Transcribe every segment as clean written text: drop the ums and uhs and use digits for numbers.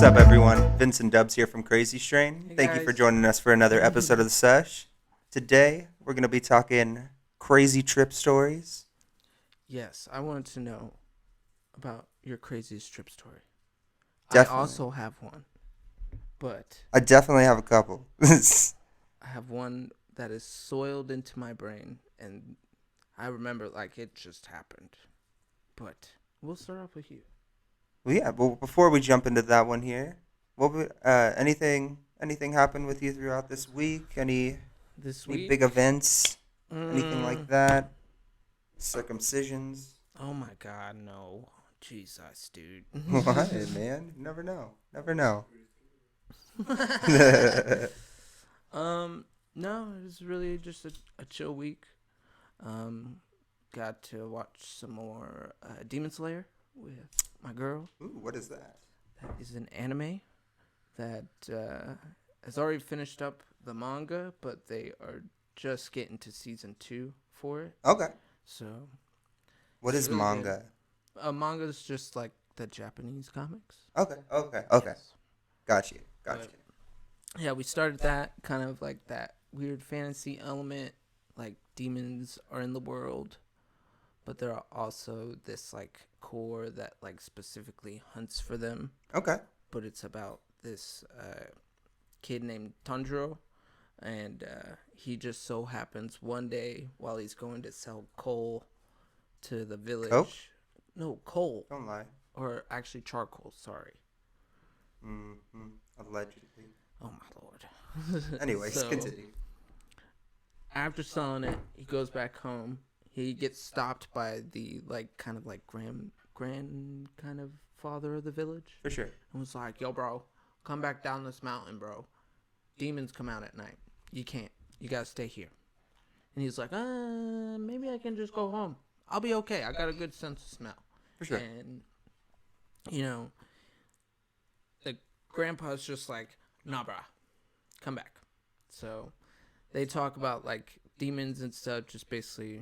up, everyone? Vincent Dubs here from Krazy Strain. Hey Thank you for guys. joining us for another episode of the Sesh. Today, we're going to be talking crazy trip stories. Yes, I wanted to know about your craziest trip story. Definitely. I also have one, but I definitely have a couple. I have one that is soiled into my brain, and I remember like it just happened. But we'll start off with you. Well, yeah, but before we jump into that one here, anything happened with you throughout this week? This Any week, big events? Anything mm, like that? Circumcisions? oh my God, no, Jesus, dude. What, man? Never know. Never know. No, it was really just a chill week. Um, got to watch some more Demon Slayer with my girl. Ooh, what is that? That is an anime that has already finished up the manga, but they are just getting to season 2 for it. Okay. So What it's is really manga? good. Manga is just like the Japanese comics. Okay. Yes. Got you. But, yeah, we started that kind of like that weird fantasy element, like demons are in the world, but there are also this like core that like specifically hunts for them. Okay. But it's about this kid named Tanjiro, and he just so happens one day while he's going to sell coal to the village. Coke? No, coal. Don't lie. Or actually charcoal, sorry. Mm-hmm. Allegedly. Oh my lord. Anyways, So, continue. after selling it, he goes back home. He gets stopped by the like kind of like grand kind of father of the village. For sure. And was like, yo, bro, come back down this mountain, bro. Demons come out at night. You can't. You gotta stay here. And he's like, maybe I can just go home. I'll be okay. I got a good sense of smell. For sure. And, you know, the grandpa's just like, nah, brah, come back. So they talk about, like, demons and stuff, just basically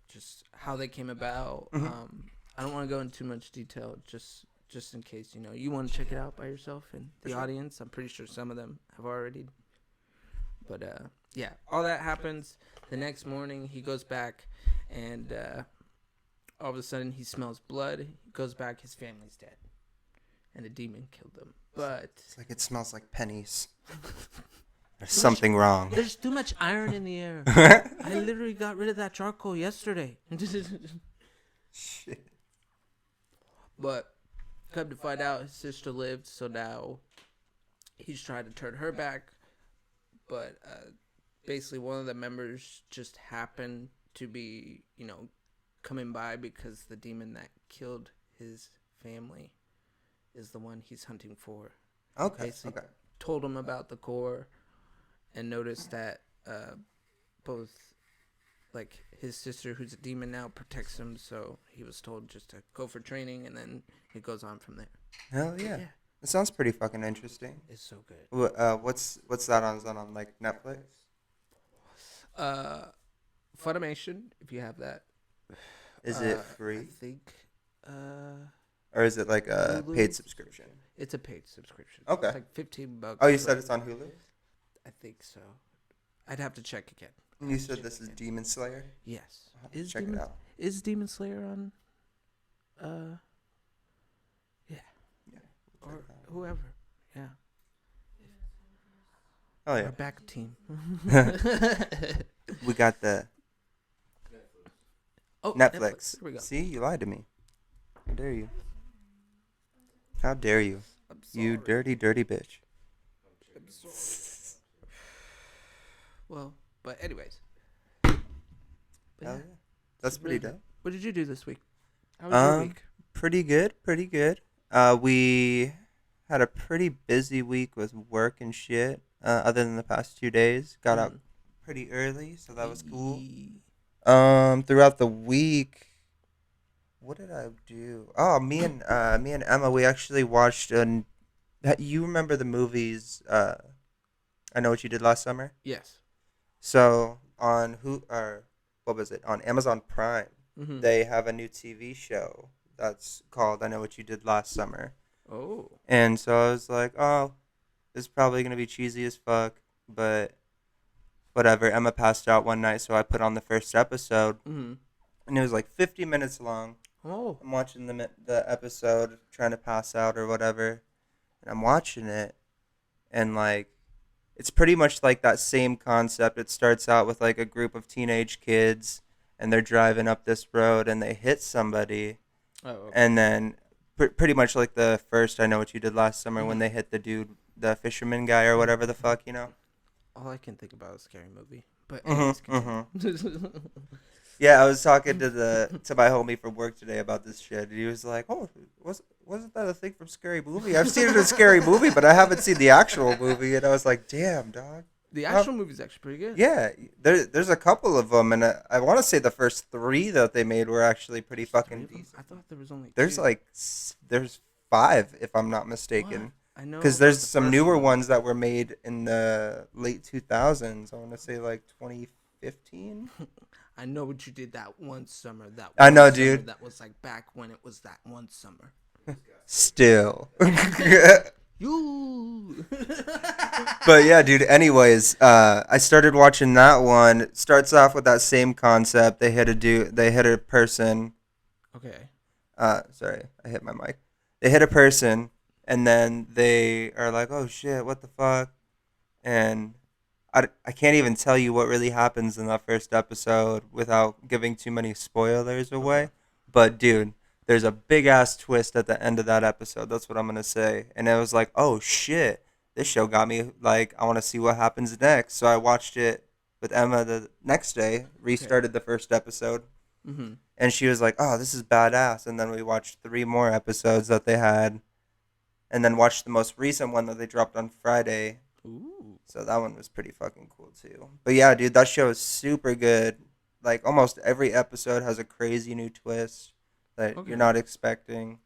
just how they came about. Mm-hmm. I don't want to go into too much detail, just in case, you want to check it out by yourself and the audience. I'm pretty sure some of them have already. But, yeah, all that happens. The next morning, he goes back, and all of a sudden, he smells blood. He goes back, his family's dead. And a demon killed them. But It's like it smells like pennies. There's something wrong. there's too much iron in the air. I literally got rid of that charcoal yesterday. Shit. But come to find out, his sister lived, so now he's trying to turn her back. But basically, one of the members just happened to be, coming by because the demon that killed his family is the one he's hunting for. Okay. Basically told him about the core and noticed that both, like, his sister, who's a demon now, protects him. So he was told just to go for training, and then it goes on from there. Hell yeah. It sounds pretty fucking interesting. It's so good. What's that on? Is that on like Netflix? Funimation, if you have that. Is it I free? think. Or is it like a Hulu? paid subscription? It's a paid subscription. Okay. It's like $15. Oh, you said it's on Hulu? I think so. I'd have to check again. And you said this is Demon Slayer? Yes. Check it out. Is Demon Slayer on? Yeah. Yeah. Or whoever. Yeah. Oh, Our yeah. back team. We got the Netflix. Here we go. See, you lied to me. How dare you? How dare you? I'm sorry. You dirty, dirty bitch. I'm sorry. Well, but anyways. But Hell yeah. That's pretty dope. What did you do this week? How was your week? Pretty good. We had a pretty busy week with work and shit. Other than the past 2 days, got out pretty early, so that was cool. Throughout the week, what did I do? Oh, me and Emma, we actually watched you remember the movies? I Know What You Did Last Summer. Yes. So on what was it? On Amazon Prime, Mm-hmm. they have a new TV show that's called I Know What You Did Last Summer. Oh. And so I was like, oh, this is probably gonna be cheesy as fuck, but whatever. Emma passed out one night, so I put on the first episode, Mm-hmm. and it was like 50 minutes long. Oh. I'm watching the episode, trying to pass out or whatever, and I'm watching it, and like it's pretty much like that same concept. It starts out with like a group of teenage kids, and they're driving up this road, and they hit somebody, Oh. Okay. and then pretty much like the first I Know What You Did Last Summer when Mm-hmm. they hit the dude, the fisherman guy or whatever the fuck, you know. All I can think about is Scary Movie. But anyways, Mm-hmm, continue. mm-hmm. Yeah, I was talking to my homie from work today about this shit, and he was like, "Oh, wasn't that a thing from Scary Movie? I've seen it in Scary Movie, but I haven't seen the actual movie." And I was like, "Damn, dog." The actual movie's actually pretty good. Yeah, there's a couple of them, and I want to say the first three that they made were actually pretty There's fucking 3 of them? decent. I thought there was only There's 2. like there's five, if I'm not What? mistaken, I know because about there's the some first newer one. ones that were made in the late 2000s. I want to say like 2015. I know what you did that one summer. That I one know, summer dude. That was like back when it was that one summer. Still. You. But yeah, dude. Anyways, I started watching that one. It starts off with that same concept. They hit a person. Okay. Sorry, I hit my mic. They hit a person, and then they are like, "Oh shit, what the fuck?" And I can't even tell you what really happens in that first episode without giving too many spoilers away. Okay. But dude, there's a big ass twist at the end of that episode. That's what I'm gonna say. And it was like, oh shit, this show got me like I want to see what happens next. So I watched it with Emma the next day. Okay. Restarted the first episode, Mm-hmm. and she was like, oh, this is badass. And then we watched three more episodes that they had, and then watched the most recent one that they dropped on Friday. Ooh. So that one was pretty fucking cool too. But yeah, dude, that show is super good. Like almost every episode has a crazy new twist that you're Okay. not expecting.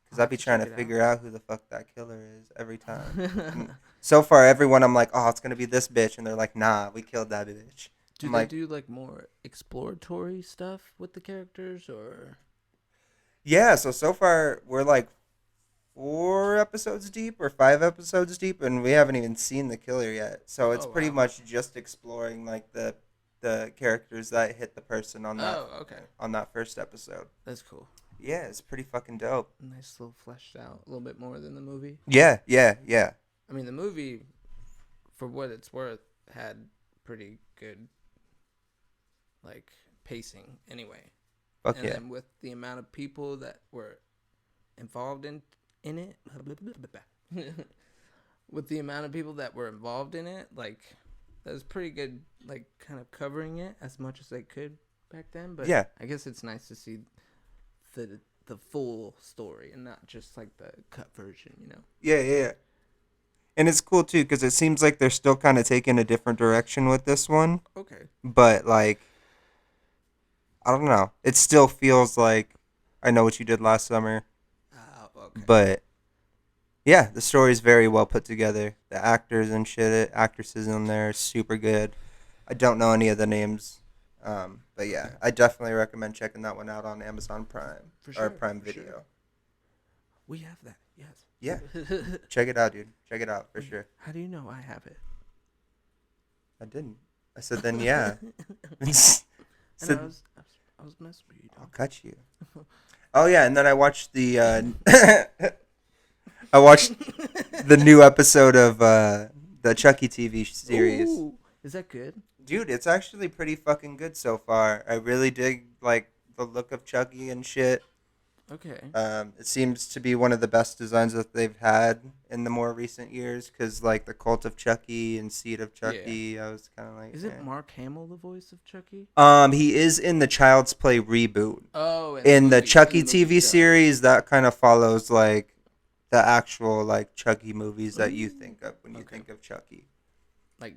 Because I'll I'd be have to trying to check it figure out who the fuck that killer is every time. And so far, everyone I'm like, oh, it's gonna be this bitch, and they're like, nah, we killed that bitch. Do I'm they like, do like more exploratory stuff with the characters, or? yeah. So far we're like 4 episodes deep or 5 episodes deep, and we haven't even seen the killer yet. So it's Oh pretty wow. much just exploring like the characters that hit the person Oh okay. on that first episode. That's cool. Yeah, it's pretty fucking dope. Nice little fleshed out, a little bit more than the movie. Yeah, yeah, yeah. I mean, the movie, for what it's worth, had pretty good like pacing anyway. Fuck And yeah. then with the amount of people that were involved in it, with the amount of people that were involved in it, like that was pretty good. Like kind of covering it as much as they could back then. But Yeah. I guess it's nice to see the full story and not just like the cut version, you know. Yeah, yeah, yeah. And it's cool too because it seems like they're still kind of taking a different direction with this one, Okay. but like I don't know. It still feels like I Know What You Did Last Summer, Okay. but yeah, the story's very well put together. The actors and shit, actresses in there are super good. I don't know any of the names, but yeah, Okay. I definitely recommend checking that one out on Amazon Prime For or sure, Prime for Video. sure. We have that. Yes. Yeah, check it out, dude. Check it out for sure. How do you know I have it? I didn't. I said then yeah. I know Said, I was messing with you. I'll Dog. cut you. Oh yeah, and then I watched the I watched the new episode of the Chucky TV series. Ooh, is that good? Dude, it's actually pretty fucking good so far. I really dig like the look of Chucky and shit. Okay. It seems to be one of the best designs that they've had in the more recent years. Cause like the Cult of Chucky and Seed of Chucky, I was kind of like, Is it Mark Hamill the voice of Chucky? He is in the Child's Play reboot. Oh, In the movie- Chucky in the movie TV stuff. series, that kind of follows like the actual like Chucky movies that you think of when you Okay. think of Chucky. Like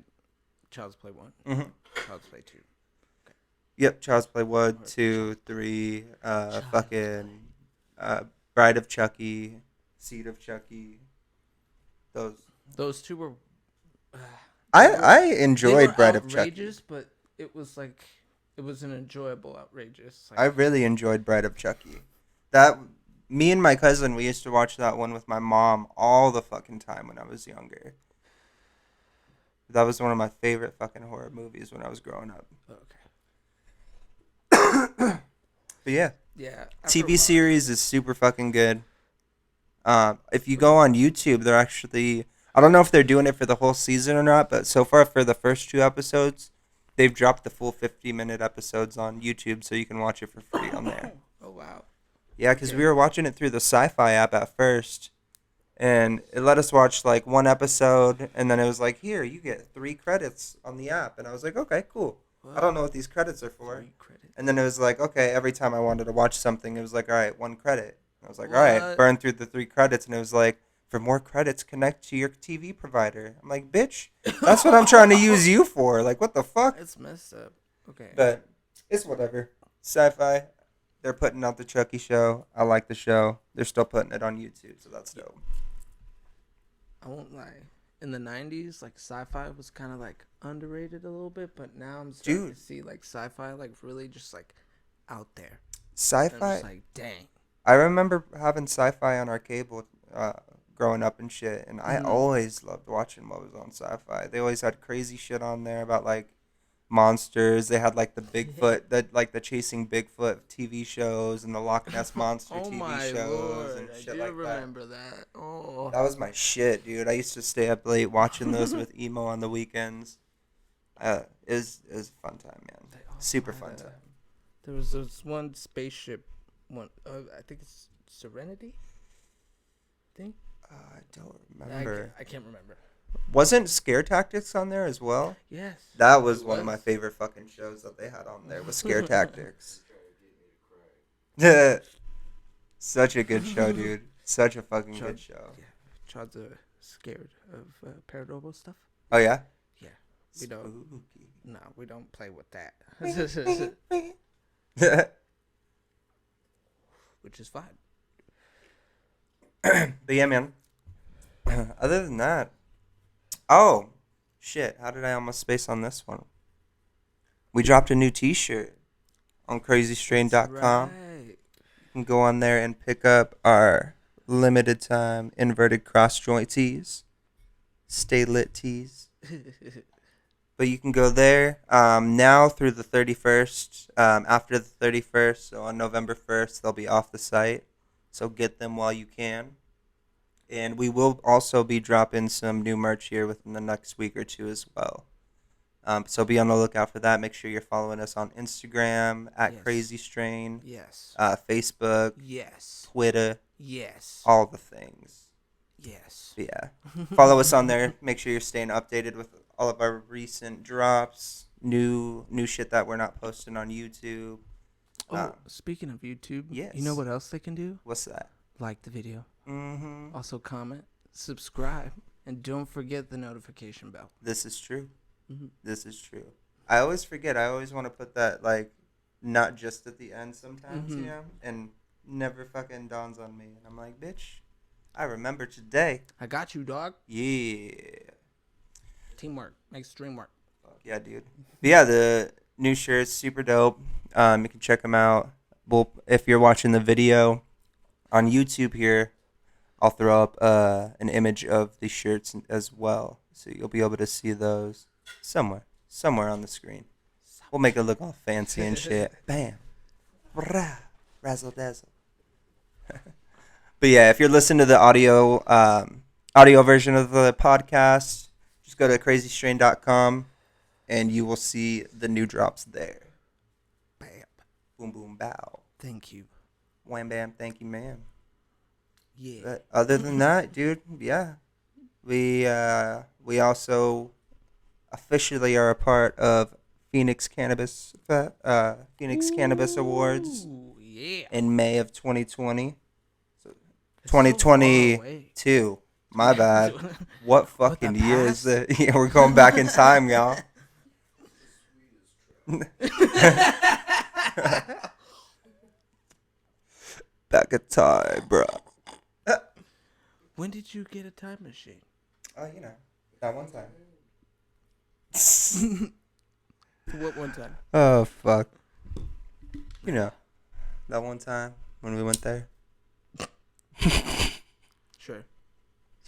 Child's Play 1, Mm-hmm. Child's Play 2. Yep, Child's Play 1, Or 2, 3, Child's fucking Bride of Chucky, Seed of Chucky. Those two were. I They enjoyed were Bride of Chucky. outrageous, but it was like it was an enjoyable outrageous. Like, I really enjoyed Bride of Chucky. That Me and my cousin, we used to watch that one with my mom all the fucking time when I was younger. That was one of my favorite fucking horror movies when I was growing up. Okay. But yeah. Yeah. TV series is super fucking good. If you go on YouTube, they're actually, I don't know if they're doing it for the whole season or not, but so far for the first 2 episodes, they've dropped the full 50-minute episodes on YouTube, so you can watch it for free on there. Oh, wow. Yeah, because we were watching it through the Sci-Fi app at first, and it let us watch like one episode, and then it was like, here, you get 3 credits on the app, and I was like, okay, cool. I don't know what these credits are for. 3 credits. And then it was like, okay, every time I wanted to watch something, it was like, all right, 1 credit. I was like, all right, burn through the 3 credits, and it was like, for more credits, connect to your TV provider. I'm like, bitch, that's what I'm trying to use you for. Like, what the fuck? It's messed up. Okay. But it's whatever. Sci-Fi, they're putting out the Chucky show. I like the show. They're still putting it on YouTube, so that's dope. I won't lie. In the 90s, like, sci-fi was kind of, like, underrated a little bit, but now I'm starting to see, like, sci-fi, like, really just, like, out there. Sci-fi? I'm just like, dang. I remember having sci-fi on our cable growing up and shit, and I always loved watching what was on sci-fi. They always had crazy shit on there about, like, monsters. They had, like, the Bigfoot, the Chasing Bigfoot TV shows and the Loch Ness Monster TV shows and shit like that. I do remember that. Oh. That was my shit, dude. I used to stay up late watching those with emo on the weekends. It was a fun time, man. Super fun time. There was this one spaceship one. I think it's Serenity. I don't remember. I can't remember. Wasn't Scare Tactics on there as well? Yes. That was one of my favorite fucking shows that they had on there. Was Scare Tactics. Such a good show, dude. Such a fucking good show. Yeah. Chad's scared of paranormal stuff. Oh yeah. Yeah. We don't. Spooky. No, we don't play with that. Which is fine. But yeah, man. Other than that, oh shit! How did I almost space on this one? We dropped a new T-shirt on crazystrain.com. Right. You can go on there and pick up our limited time inverted cross joint tees, stay lit tees. But you can go there now through the 31st. After the 31st, so on November 1st, they'll be off the site. So get them while you can. And we will also be dropping some new merch here within the next week or two as well. So be on the lookout for that. Make sure you're following us on Instagram at Krazy Strain. Yes. Facebook. Yes. Twitter. Yes. All the things. Yes. But yeah. Follow us on there. Make sure you're staying updated with all of our recent drops. New shit that we're not posting on YouTube. Speaking of YouTube, yes. You know what else they can do? What's that? Like the video. Mm-hmm. Also comment, subscribe, and don't forget the notification bell. This is true. Mm-hmm. This is true. I always forget. I always want to put that, like, not just at the end sometimes, you know? And never fucking dawns on me. And I'm like, bitch, I remember today. I got you, dog. Yeah. Teamwork makes the dream work. Fuck yeah, dude. But yeah, the new shirt's super dope. You can check them out. Well, if you're watching the video on YouTube here, I'll throw up an image of the shirts as well. So you'll be able to see those somewhere on the screen. We'll make it look all fancy and shit. Bam. Rah. Razzle dazzle. But yeah, if you're listening to the audio version of the podcast, just go to crazystrain.com and you will see the new drops there. Bam. Boom, boom, bow. Thank you. Wham, bam, thank you, ma'am. Yeah. But other than that, dude, yeah. We also officially are a part of Phoenix Cannabis Awards in May of 2020. So 2022. My bad. What fucking year is that? Yeah, we're going back in time, y'all. Back in time, bro. When did you get a time machine? Oh, you know, that one time. What one time? Oh, fuck. You know, that one time when we went there. Sure.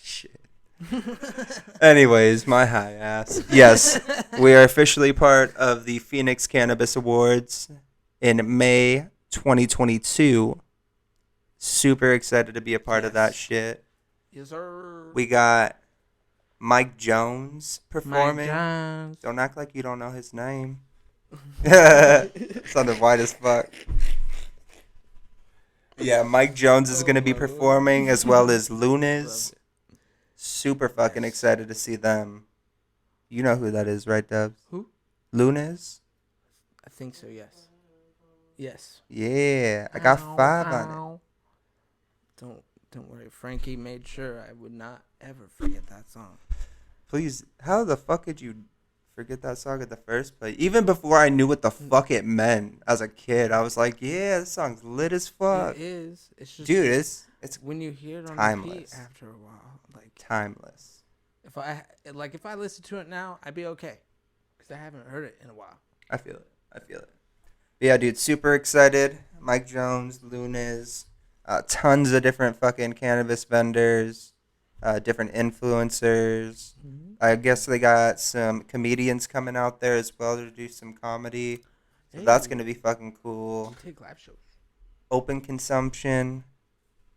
Shit. Anyways, my high ass. Yes, we are officially part of the Phoenix Cannabis Awards in May 2022. Super excited to be a part of that shit. Yes, sir. We got Mike Jones performing. Mike Jones. Don't act like you don't know his name. Sounded white as fuck. Yeah, Mike Jones is going to be performing as well as Lunas. Super fucking excited to see them. You know who that is, right, Dubs? Who? Lunas? I think so, yes. Yes. Yeah, I got 5 on it. Don't worry. Frankie made sure I would not ever forget that song. Please, how the fuck could you forget that song at the first place? Even before I knew what the fuck it meant as a kid, I was like, yeah, this song's lit as fuck. It is. It's just, dude, it's when you hear it on timeless. repeat after a while, like timeless. If I listen to it now, I'd be okay, because I haven't heard it in a while. I feel it. But yeah, dude, super excited. Mike Jones, Lunas, tons of different fucking cannabis vendors, different influencers. Mm-hmm. I guess they got some comedians coming out there as well to do some comedy. So that's going to be fucking cool. Take live shows. Open consumption.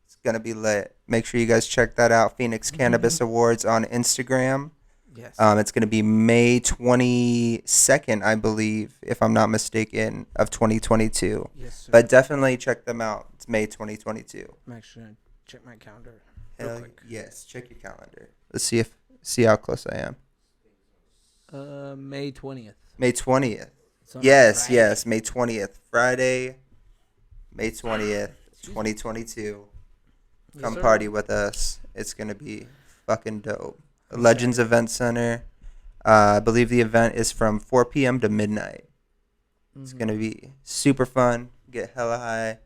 It's going to be lit. Make sure you guys check that out. Phoenix Cannabis Awards on Instagram. Yes. It's going to be May 22nd, I believe, if I'm not mistaken, of 2022. Yes, sir. But definitely check them out. It's May 2022. I'm actually going to check my calendar. Hell yes, check your calendar. Let's see how close I am. May 20th. May 20th. Yes, May 20th. Friday, May 20th, 2022. Come party with us. It's going to be fucking dope. Legends Event Center. I believe the event is from 4 p.m. to midnight. Mm-hmm. It's going to be super fun. Get hella high.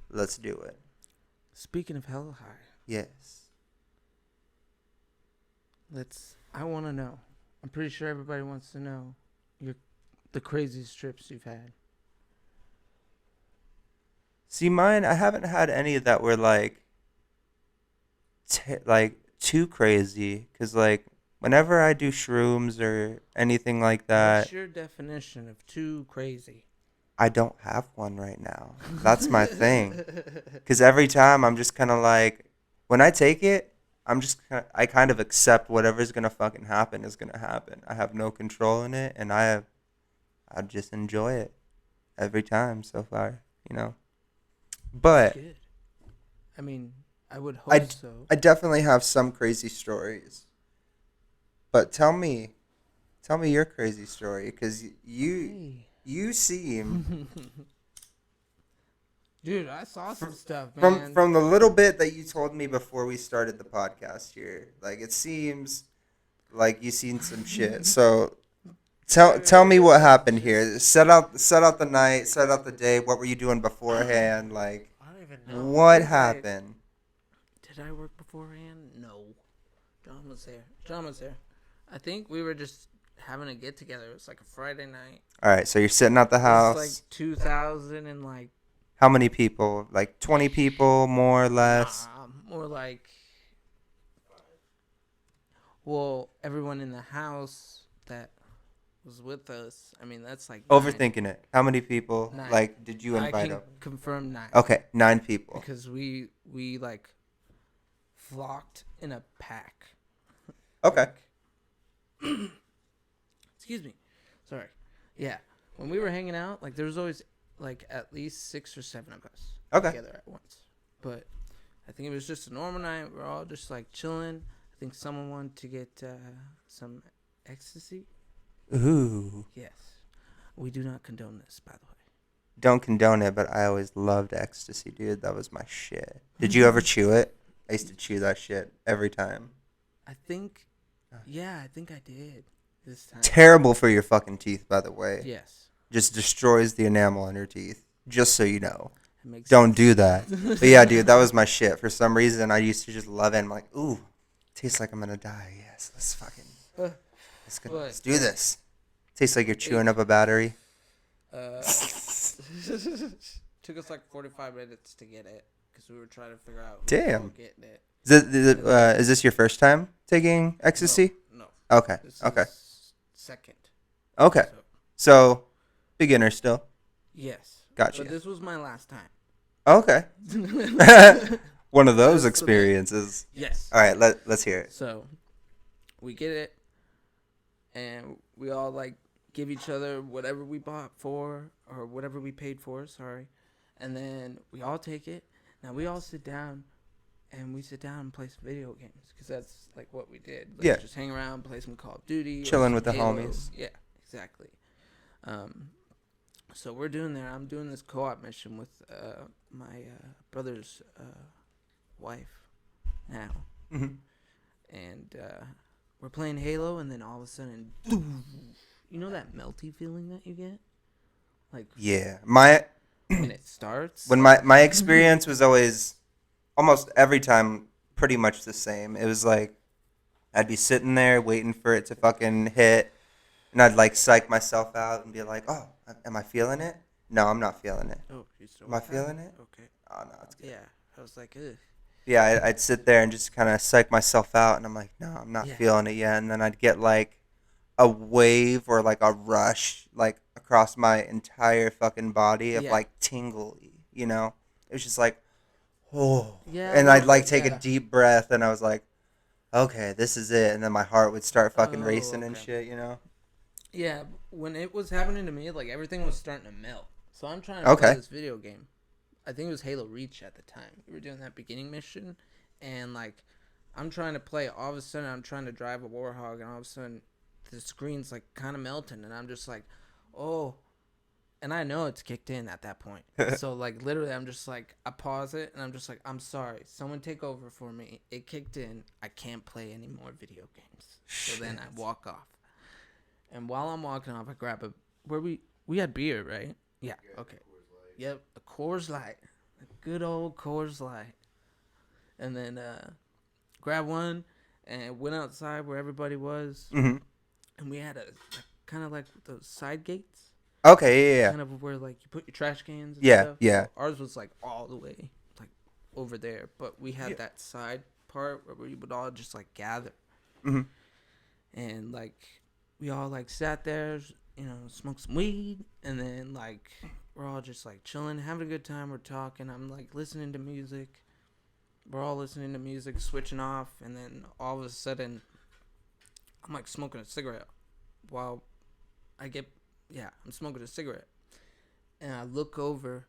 Let's do it. Speaking of hella high. Yes. I want to know. I'm pretty sure everybody wants to know the craziest trips you've had. See, mine, I haven't had any that were like too crazy, because like whenever I do shrooms or anything like that. What's your definition of too crazy? I don't have one right now. That's my thing. Because every time I'm just kind of like, when I take it, I kind of accept whatever's gonna fucking happen is gonna happen. I have no control in it, and I just enjoy it every time so far, you know. But good. I mean, I would hope so. I definitely have some crazy stories. But tell me your crazy story, because you seem dude, I saw some stuff, man. From the little bit that you told me before we started the podcast here, like it seems like you seen some shit. So tell me what happened here. Set out the night, set out the day. What were you doing beforehand? Like, I don't even know. What happened? Did I work beforehand? No. John was there. I think we were just having a get together. It was like a Friday night. All right, so you're sitting at the house. It was like 2000 and like. How many people? Like 20 people, more or less? More like. Well, everyone in the house that was with us. I mean, that's like. Overthinking it. How many people? 9. Like, did you invite them? Confirm 9. Okay, 9 people. Because we like flocked in a pack. Okay. Excuse me. Sorry. Yeah. When we were hanging out, like there was always like at least 6 or 7 of us together at once. But I think it was just a normal night. We're all just like chilling. I think someone wanted to get some ecstasy. Ooh. Yes. We do not condone this, by the way. Don't condone it, but I always loved ecstasy, dude. That was my shit. Did you ever chew it? I used to chew that shit every time. I think I did this time. Terrible for your fucking teeth, by the way. Yes. Just destroys the enamel on your teeth. Just so you know. Don't do that. But yeah, dude, that was my shit. For some reason, I used to just love it. I'm like, ooh, tastes like I'm gonna die. Yes, let's do this. Tastes like you're chewing up a battery. Took us like 45 minutes to get it because we were trying to figure out who was all Damn. getting it. Is this your first time taking ecstasy? No. Okay. This Okay. is second. Okay. So, So, beginner still. yes. Gotcha. But this was my last time. Okay. One of those Just today. experiences. Yes. All right, let's hear it. So, we get it, and we all like give each other whatever we bought for or whatever we paid for. Sorry, and then we all take it. Now we all sit down, and we sit down and play some video games because that's like what we did. Like, Yeah. just hang around, play some Call of Duty, Chilling or with some the Halo. homies. Yeah, exactly. So we're doing there. I'm doing this co-op mission with my brother's wife now. Mm-hmm. And we're playing Halo, and then all of a sudden, you know that melty feeling that you get? Like, Yeah. when it starts? When my experience was always almost every time pretty much the same. It was like I'd be sitting there waiting for it to fucking hit, and I'd like psych myself out and be like, "Oh, am I feeling it? No, I'm not feeling it. Oh, you still Am I with that? feeling it? Okay. Oh no, it's good." Yeah. I was like, ugh. Yeah, I'd sit there and just kind of psych myself out, and I'm like, "No, I'm not Yeah. feeling it yet." And then I'd get like a wave or like a rush like across my entire fucking body of Yeah. like tingly, you know? It was just like, oh. Yeah, And a I'd little like bit, take yeah. a deep breath, and I was like, okay, this is it. And then my heart would start fucking Oh, racing and okay. shit, you know? Yeah, when it was happening to me, like, everything was starting to melt. So I'm trying to Okay. play this video game. I think it was Halo Reach at the time. We were doing that beginning mission, and, like, I'm trying to play. All of a sudden, I'm trying to drive a Warhog, and all of a sudden, the screen's, like, kind of melting, and I'm just like, oh. And I know it's kicked in at that point. So, like, literally, I'm just like, I pause it, and I'm just like, I'm sorry. Someone take over for me. It kicked in. I can't play any more video games. So then I walk off. And while I'm walking off, I grab we had beer, right? Yeah, okay. Yep, a Coors Light. A good old Coors Light. And then grab one and went outside where everybody was. Mm-hmm. And we had a kind of like those side gates. Okay, yeah. Kind of where like you put your trash cans and Yeah, stuff. yeah. Well, ours was like all the way like over there, but we had that side part where we would all just like gather. Mm-hmm. And like we all like sat there, you know, smoked some weed, and then like we're all just like chilling, having a good time. We're talking. I'm like listening to music. We're all listening to music, switching off, and then all of a sudden, I'm like smoking a cigarette while I'm smoking a cigarette, and I look over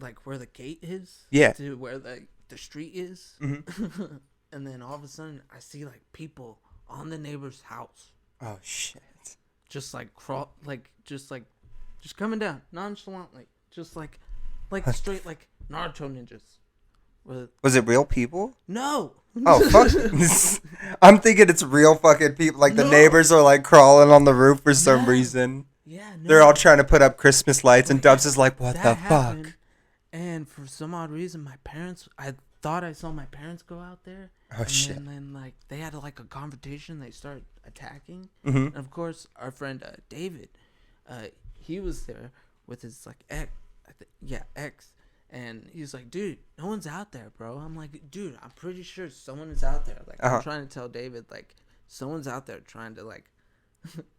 like where the gate is, Yeah. to where the street is, Mm-hmm. and then all of a sudden I see like people on the neighbor's house, Oh, shit. just like crawl, just coming down nonchalantly, just like straight like Naruto ninjas. Was it real people? No. Oh, fuck. I'm thinking it's real fucking people. Like, the No. neighbors are, like, crawling on the roof for some Yeah. reason. Yeah, no. They're all trying to put up Christmas lights, and Wait, Dubs is like, what that the happened, fuck? And for some odd reason, I thought I saw my parents go out there. Oh, shit. And then, like, they had, like, a confrontation. They started attacking. Mm-hmm. And, of course, our friend David, he was there with his, like, ex. And he's like, dude, no one's out there, bro. I'm like, dude, I'm pretty sure someone is out there. Like, I'm trying to tell David, like, someone's out there trying to, like,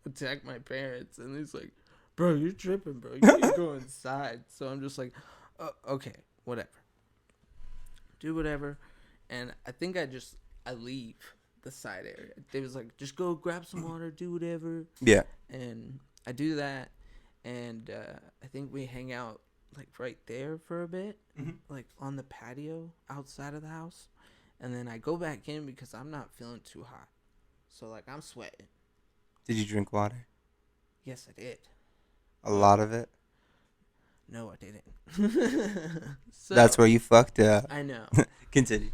attack my parents. And he's like, bro, you're tripping, bro. You need to go inside. So I'm just like, okay, whatever. Do whatever. And I think I leave the side area. They was like, just go grab some water, do whatever. Yeah. And I do that. And I think we hang out like right there for a bit, like on the patio outside of the house. And then I go back in because I'm not feeling too hot. So like I'm sweating. Did you drink water? Yes, I did. A lot of it? No, I didn't. So, That's where you fucked up. I know. Continue.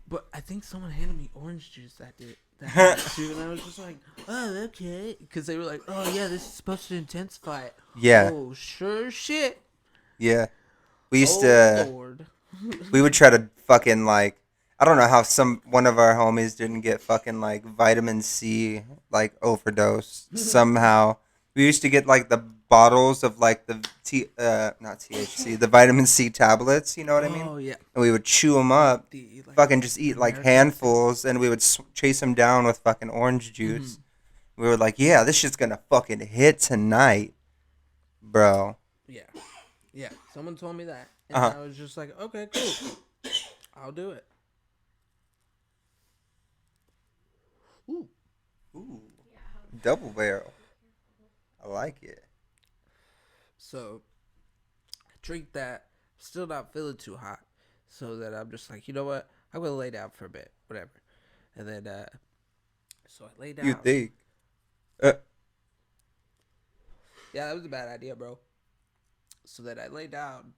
But I think someone handed me orange juice that night too, and I was just like, oh, okay. Because they were like, oh, yeah, this is supposed to intensify it. Yeah. Oh, sure shit. Yeah. We used Lord. we would try to fucking, like, I don't know how one of our homies didn't get fucking, like, vitamin C, like, overdose somehow. We used to get, like, the bottles of like the not THC, the vitamin C tablets. You know what I mean? Oh yeah. And we would chew them up, The like, fucking just eat like American handfuls, and we would chase them down with fucking orange juice. We were like, yeah, this shit's gonna fucking hit tonight, bro. Yeah. Yeah. Someone told me that, and Uh-huh. I was just like, okay, cool, I'll do it. Ooh, double barrel. I like it. So I drink that, still not feeling too hot, so that I'm just like, you know what, I'm gonna lay down for a bit, whatever. And then so I lay down. You think? Yeah, that was a bad idea, bro. So that I lay down,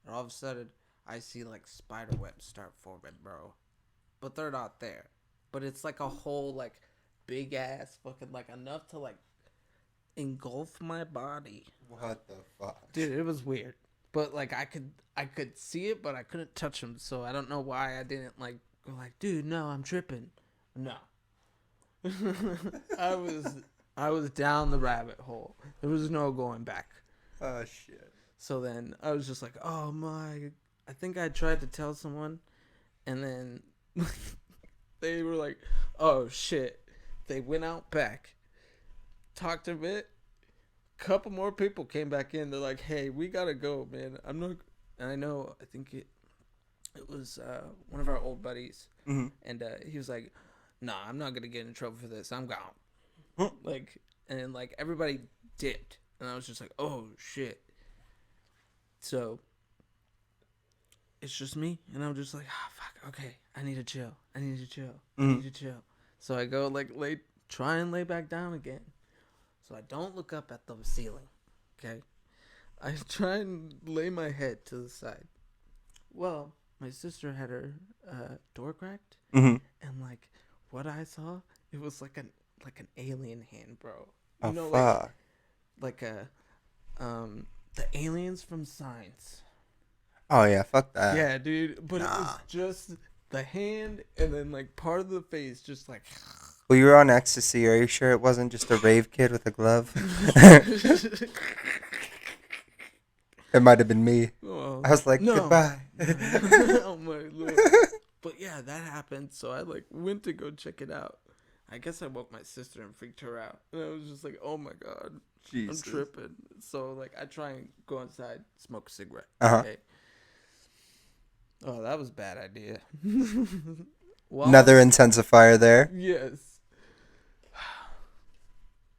and all of a sudden I see like spider webs start forming, bro. But they're not there. But it's like a whole like big ass fucking like enough to like engulf my body. What the fuck? Dude, it was weird. But like I could see it, but I couldn't touch them. So I don't know why I didn't like go like, dude, no, I'm tripping. No. I was down the rabbit hole. There was no going back. Oh shit. So then I was just like, oh my. I think I tried to tell someone, and then they were like, oh shit. They went out back, talked a bit. Couple more people came back in. They're like, hey, we gotta go, man. I'm not. And I know, I think it was one of our old buddies. Mm-hmm. And he was like, nah, I'm not gonna get in trouble for this. I'm gone. Huh. Like, and like everybody dipped. And I was just like, oh shit. So it's just me, and I'm just like, ah, fuck. Okay, I need to chill. I need to chill. I need to chill. So I go like try and lay back down again. So I don't look up at the ceiling. Okay, I try and lay my head to the side. Well, my sister had her door cracked, Mm-hmm. and like what I saw, it was like an alien hand, bro. Oh, You know, fuck. like a the aliens from Signs. Oh yeah, fuck that. Yeah, dude. But it was Nah. just the hand and then like part of the face just like Well, you were on ecstasy. Are you sure it wasn't just a rave kid with a glove? It might have been me. Oh, I was like, no. goodbye. Oh my lord. But yeah, that happened. So I like went to go check it out. I guess I woke my sister and freaked her out. And I was just like, oh my god, Jesus. I'm tripping. So like I try and go inside, smoke a cigarette. Uh-huh. Okay. Oh, that was a bad idea. Well, Another intensifier there. yes.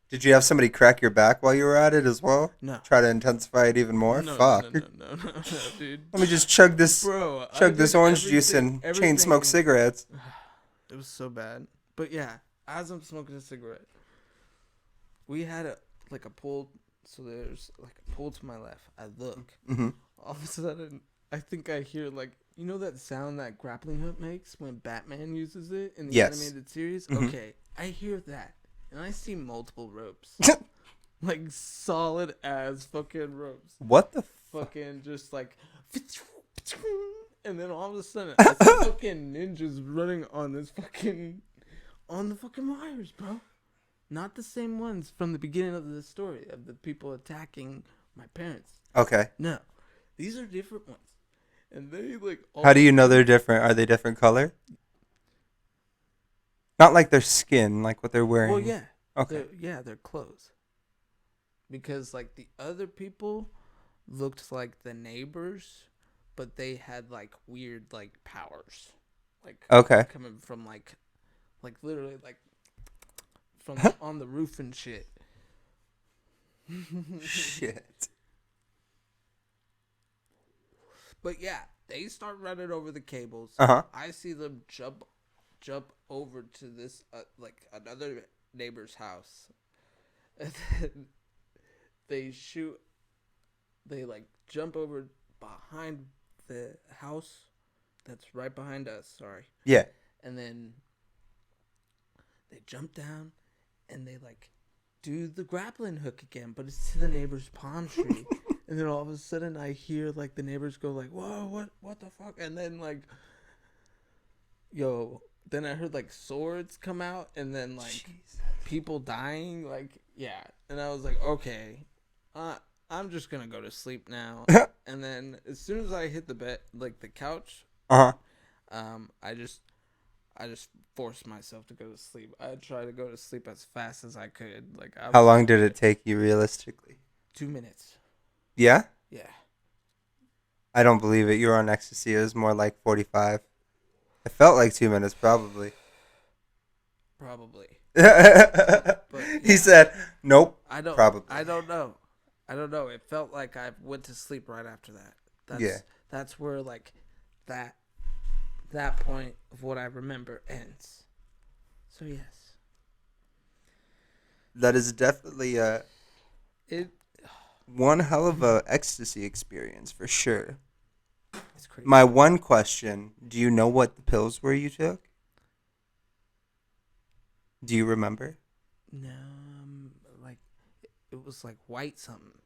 Did you have somebody crack your back while you were at it as well? No. Try to intensify it even more? No, Fuck. no, dude. Let me just chug this Bro, orange juice and chain smoke cigarettes. It was so bad. But yeah, as I'm smoking a cigarette, we had a pool. So there's like a pool to my left. I look. Mm-hmm. All of a sudden, I think I hear like, you know that sound that grappling hook makes when Batman uses it in the Yes. animated series? Mhm. Okay, I hear that. And I see multiple ropes. Like solid ass fucking ropes. What the fuck? Fucking just like, and then all of a sudden I see fucking ninjas running on the fucking wires, bro. Not the same ones from the beginning of the story of the people attacking my parents. Okay. No, these are different ones, and they like. How do you know they're different? Are they different color? Not like their skin, like what they're wearing. Well, yeah. Okay. They're clothes. Because like the other people looked like the neighbors, but they had like weird like powers, like Okay. coming from like literally like from on the roof and shit. Shit. But yeah, they start running over the cables. Uh-huh. I see them jump over to this like another neighbor's house, and then they like jump over behind the house that's right behind us. Sorry. Yeah. And then they jump down, and they like do the grappling hook again, but it's to the neighbor's palm tree. And then all of a sudden, I hear like the neighbors go like, "Whoa, what the fuck?" And then like, yo, then I heard like swords come out, and then like Jesus. people dying. Like yeah, and I was like, okay, I'm just gonna go to sleep now. And then as soon as I hit the bed, like the couch, Uh-huh. I just forced myself to go to sleep. I tried to go to sleep as fast as I could. Like I How was long did it take you realistically? 2 minutes. Yeah? Yeah, I don't believe it. You were on ecstasy. It was more like 45. It felt like 2 minutes, probably. probably. He Yeah. said, nope, I don't. probably. I don't know. I don't know. It felt like I went to sleep right after that. Yeah. That's where like that that point of what I remember ends. So yes, That is definitely it one hell of a ecstasy experience for sure. it's crazy. My one question, do you know what the pills were you took? Do you remember? No, like it was like white something.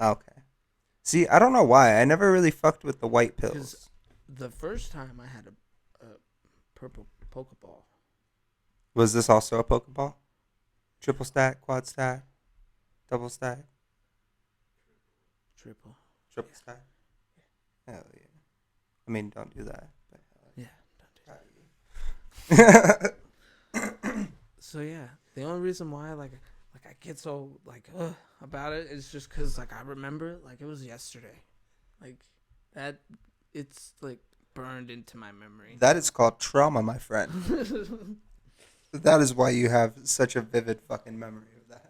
Okay. See, I don't know why. I never really fucked with the white Because pills. the first time I had a purple Pokeball. Was this also a Pokeball? Triple stack, quad stack, double stack, Triple. triple stack? Hell yeah. I mean, don't do that. But Yeah. proud of you. So yeah, the only reason why like I get so like about it is just because like I remember it like it was yesterday, like that it's like burned into my memory. That is called trauma, my friend. That is why you have such a vivid fucking memory of that.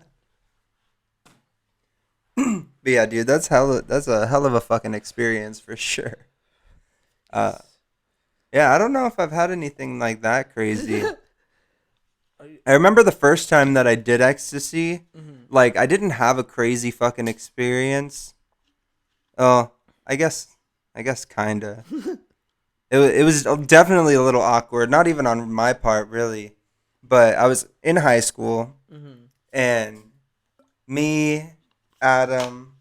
But yeah, dude, that's a hell of a fucking experience for sure. Uh, yeah, I don't know if I've had anything like that crazy. I remember the first time that I did ecstasy, like I didn't have a crazy fucking experience. Oh, I guess kinda. It was definitely a little awkward, not even on my part really, but I was in high school and me, Adam,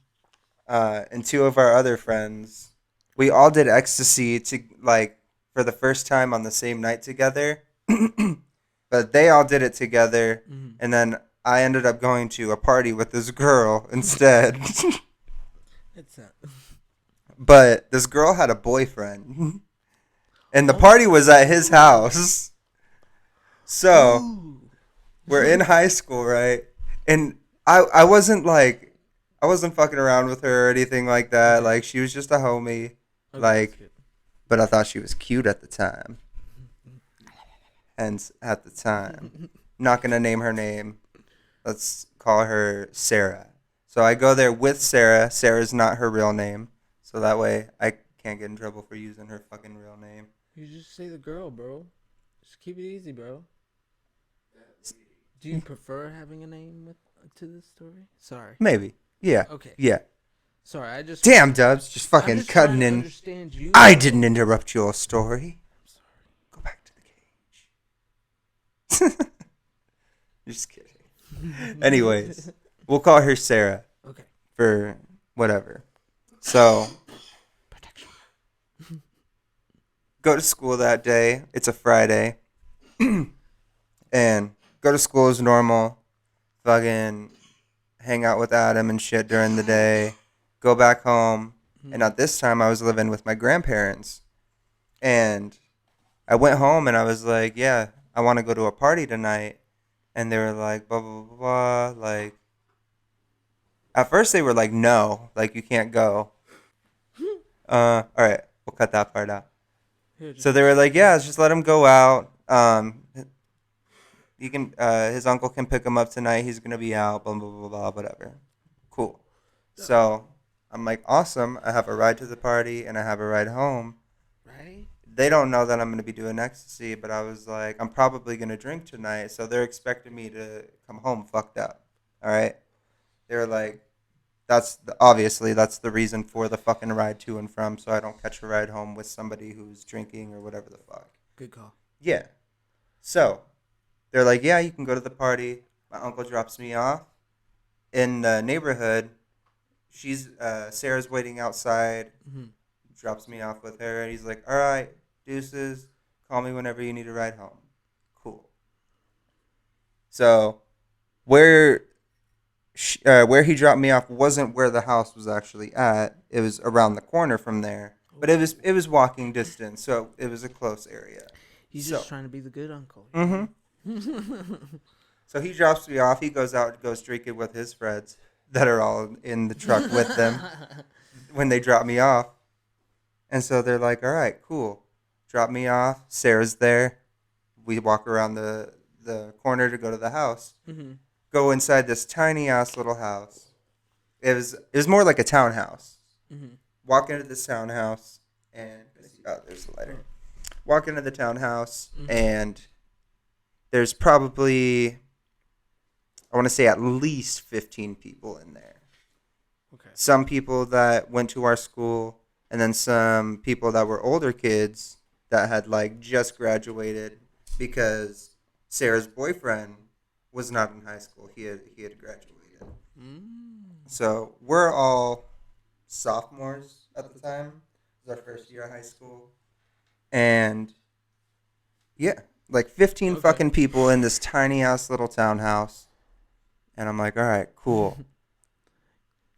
and two of our other friends, we all did ecstasy to like for the first time on the same night together. But they all did it together, and then I ended up going to a party with this girl instead. It's not. But this girl had a boyfriend, and the party was at his house. So Ooh. we're in high school, right? And I wasn't like I wasn't fucking around with her or anything like that. Okay. Like she was just a homie. Okay, that's Like, good. but I thought she was cute at the time. Hence, at the time, not gonna name her name. Let's call her Sarah. So I go there with Sarah. Sarah's not her real name, so that way I can't get in trouble for using her fucking real name. You just say the girl, bro. Just keep it easy, bro. Do you prefer having a name with to this story? Sorry. Maybe. Yeah. Okay. Yeah. Sorry, I just. Damn, Dubs, just I'm fucking just trying cutting to in. understand you. I bro. didn't interrupt your story. I'm sorry. Go back to the cage. Just kidding. Anyways, we'll call her Sarah Okay. for whatever. So, Protection. go to school that day. It's a Friday. And go to school as normal. Fucking hang out with Adam and shit during the day. Go back home. And at this time, I was living with my grandparents. And I went home and I was like, yeah, I want to go to a party tonight. And they were like, blah, blah, blah, blah. Like, at first they were like, no, like, you can't go. All right, we'll cut that part out. Here, So they were like, yeah, just let him go out. You can, his uncle can pick him up tonight. He's going to be out, blah, blah, blah, blah, whatever. Cool. So I'm like, awesome. I have a ride to the party and I have a ride home. right? They don't know that I'm going to be doing ecstasy, but I was like, I'm probably going to drink tonight. So they're expecting me to come home fucked up. All right. They were like, obviously that's the reason for the fucking ride to and from, so I don't catch a ride home with somebody who's drinking or whatever the fuck. Good call. Yeah. So they're like, yeah, you can go to the party. My uncle drops me off in the neighborhood. Sarah's waiting outside. Drops me off with her, and he's like, all right, deuces, Call me whenever you need a ride home. Cool. So where where he dropped me off wasn't where the house was actually at. It was around the corner from there, but it was walking distance, so it was a close area. He's just trying to be the good uncle. Mm-hmm. So he drops me off. He goes out and goes drinking with his friends that are all in the truck with them when they drop me off. And so they're like, all right, cool. Drop me off. Sarah's there. We walk around the corner to go to the house. Mm-hmm. Go inside this tiny ass little house. It was more like a townhouse. Mm-hmm. Walk into this townhouse and there's a lighter. Walk into the townhouse and there's probably, I want to say, at least 15 people in there. Okay. Some people that went to our school, and then some people that were older kids that had like just graduated because Sarah's boyfriend was not in high school. He had graduated. So we're all sophomores at the time. It was our first year of high school. And yeah, like 15 fucking people in this tiny ass little townhouse. And I'm like, all right, cool.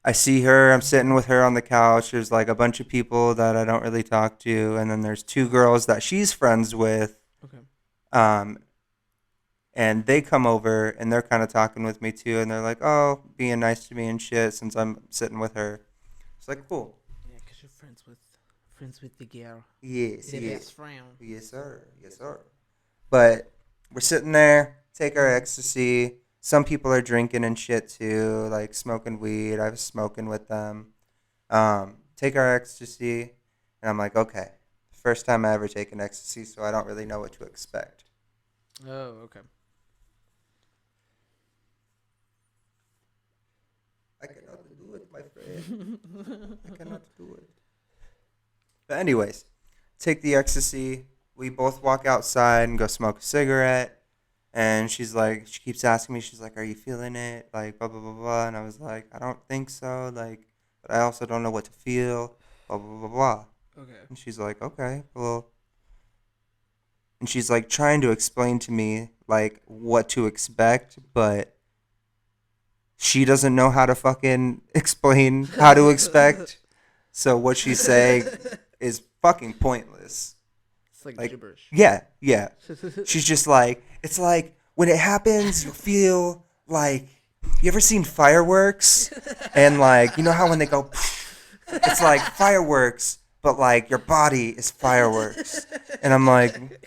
I see her. I'm sitting with her on the couch. There's like a bunch of people that I don't really talk to. And then there's two girls that she's friends with. Okay. And they come over and they're kind of talking with me too. And they're like, oh, being nice to me and shit since I'm sitting with her. It's like, cool. Yeah, because you're friends with the girl. Yes, The yes. best friend. Yes, sir. Yes, sir. But we're sitting there, take our ecstasy. Some people are drinking and shit too, like smoking weed. I was smoking with them. Take our ecstasy, and I'm like, okay, first time I ever taken ecstasy, so I don't really know what to expect. Oh, okay. I cannot do it, my friend. I cannot do it. But anyways, take the ecstasy. We both walk outside and go smoke a cigarette. And she's like, she keeps asking me, she's like, are you feeling it? Like, blah, blah, blah, blah. And I was like, I don't think so. Like, but I also don't know what to feel. Blah, blah, blah, blah. Okay. And she's like, okay, well. And she's like trying to explain to me, like, what to expect. But she doesn't know how to fucking explain how to expect. So what she's saying is fucking pointless. It's like gibberish. Yeah. She's just like, it's like when it happens, you feel like, you ever seen fireworks? And like, you know how when they go, it's like fireworks, but like your body is fireworks. And I'm like,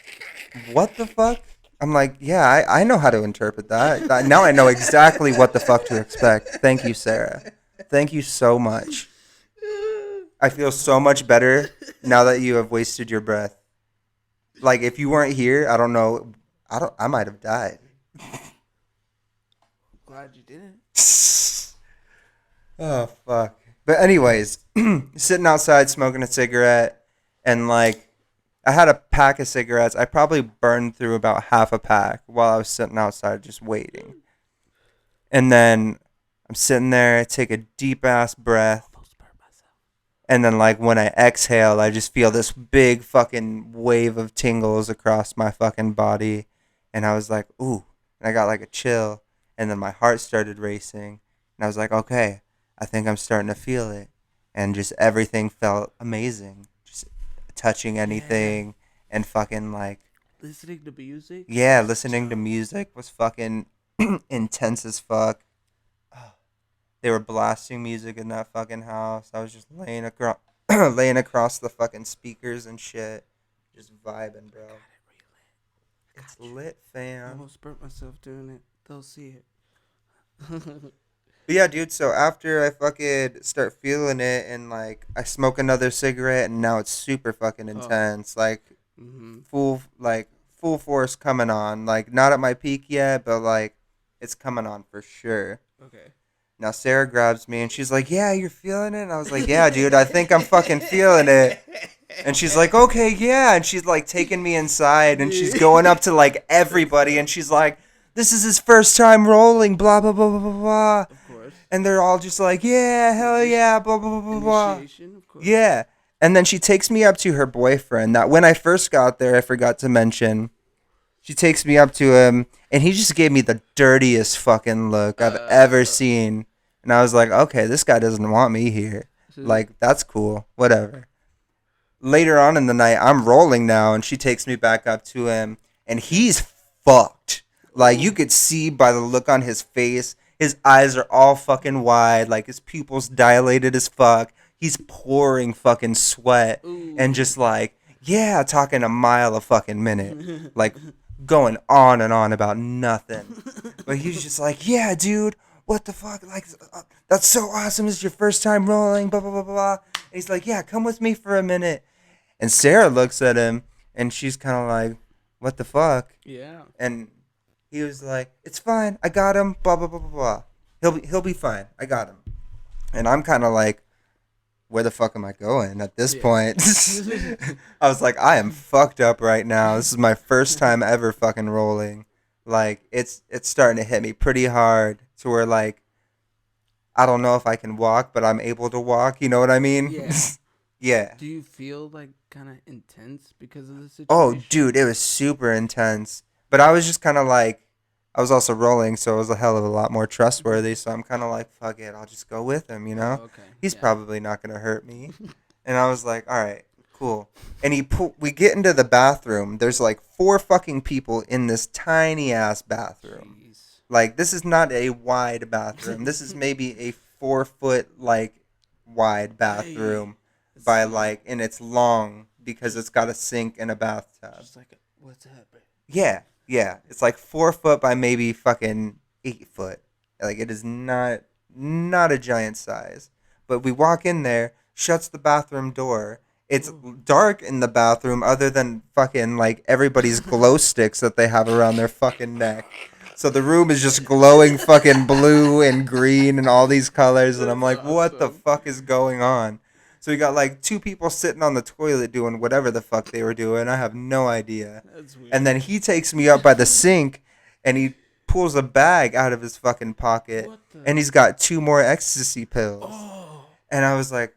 what the fuck? I'm like, yeah, I know how to interpret that. Now I know exactly what the fuck to expect. Thank you, Sarah. Thank you so much. I feel so much better now that you have wasted your breath. Like, if you weren't here, I don't know. I might have died. Glad you didn't. Oh, fuck. But anyways, sitting outside smoking a cigarette, and like, I had a pack of cigarettes. I probably burned through about half a pack while I was sitting outside just waiting. And then I'm sitting there, I take a deep ass breath. And then, like, when I exhale, I just feel this big fucking wave of tingles across my fucking body. And I was like, ooh. And I got, like, a chill. And then my heart started racing. And I was like, okay, I think I'm starting to feel it. And just everything felt amazing. Just touching anything and fucking, like... Listening to music? Yeah, listening to music was fucking intense as fuck. They were blasting music in that fucking house. I was just laying across the fucking speakers and shit. Just vibing, bro. It's lit, I fam. almost burnt myself doing it. They'll see it. But yeah, dude, so after I fucking start feeling it and, like, I smoke another cigarette and now it's super fucking intense. Like, full force coming on. Like, not at my peak yet, but, like, it's coming on for sure. Okay. Now Sarah grabs me and she's like, yeah, you're feeling it? And I was like, yeah, dude, I think I'm fucking feeling it. And she's like, okay, yeah. And she's like taking me inside and she's going up to like everybody and she's like, this is his first time rolling, blah, blah, blah, blah, blah, blah. Of course. And they're all just like, yeah, hell yeah, blah, blah, blah, blah, blah. Initiation, of course. Yeah. And then she takes me up to her boyfriend. That when I first got there, I forgot to mention. She takes me up to him, and he just gave me the dirtiest fucking look I've ever seen. And I was like, okay, this guy doesn't want me here. Like, that's cool. Whatever. Later on in the night, I'm rolling now, and she takes me back up to him, and he's fucked. Like, you could see by the look on his face, his eyes are all fucking wide, like his pupils dilated as fuck. He's pouring fucking sweat, and just like, yeah, talking a mile a fucking minute. Like, going on and on about nothing. But he was just like, yeah, dude, what the fuck? Like, that's so awesome. This is your first time rolling, blah, blah, blah, blah. And he's like, yeah, come with me for a minute. And Sarah looks at him, and she's kind of like, what the fuck? Yeah. And he was like, it's fine. I got him, blah, blah, blah, blah, blah. He'll be fine. I got him. And I'm kind of like, where the fuck am I going at this point? I was like, I am fucked up right now. This is my first time ever fucking rolling. Like, it's starting to hit me pretty hard to where, like, I don't know if I can walk, but I'm able to walk. You know what I mean? Yeah. Yeah. Do you feel like kind of intense because of the situation? Oh, dude, it was super intense. But I was just kind of like, I was also rolling, so it was a hell of a lot more trustworthy. So I'm kind of like, fuck it, I'll just go with him, you know? Okay. He's probably not going to hurt me. And I was like, all right, cool. And we get into the bathroom. There's like 4 fucking people in this tiny ass bathroom. Jeez. Like, this is not a wide bathroom. This is maybe a 4-foot, like, wide bathroom by, like, and it's long because it's got a sink and a bathtub. Just like, what's happening? Yeah. It's like 4 foot by maybe fucking 8 foot. Like, it is not a giant size. But we walk in there, shuts the bathroom door. It's dark in the bathroom other than fucking, like, everybody's glow sticks that they have around their fucking neck. So the room is just glowing fucking blue and green and all these colors. And I'm like, what the fuck is going on? So we got like 2 people sitting on the toilet doing whatever the fuck they were doing. I have no idea. That's weird. And then he takes me up by the sink and he pulls a bag out of his fucking pocket. And he's got 2 more ecstasy pills. Oh. And I was like,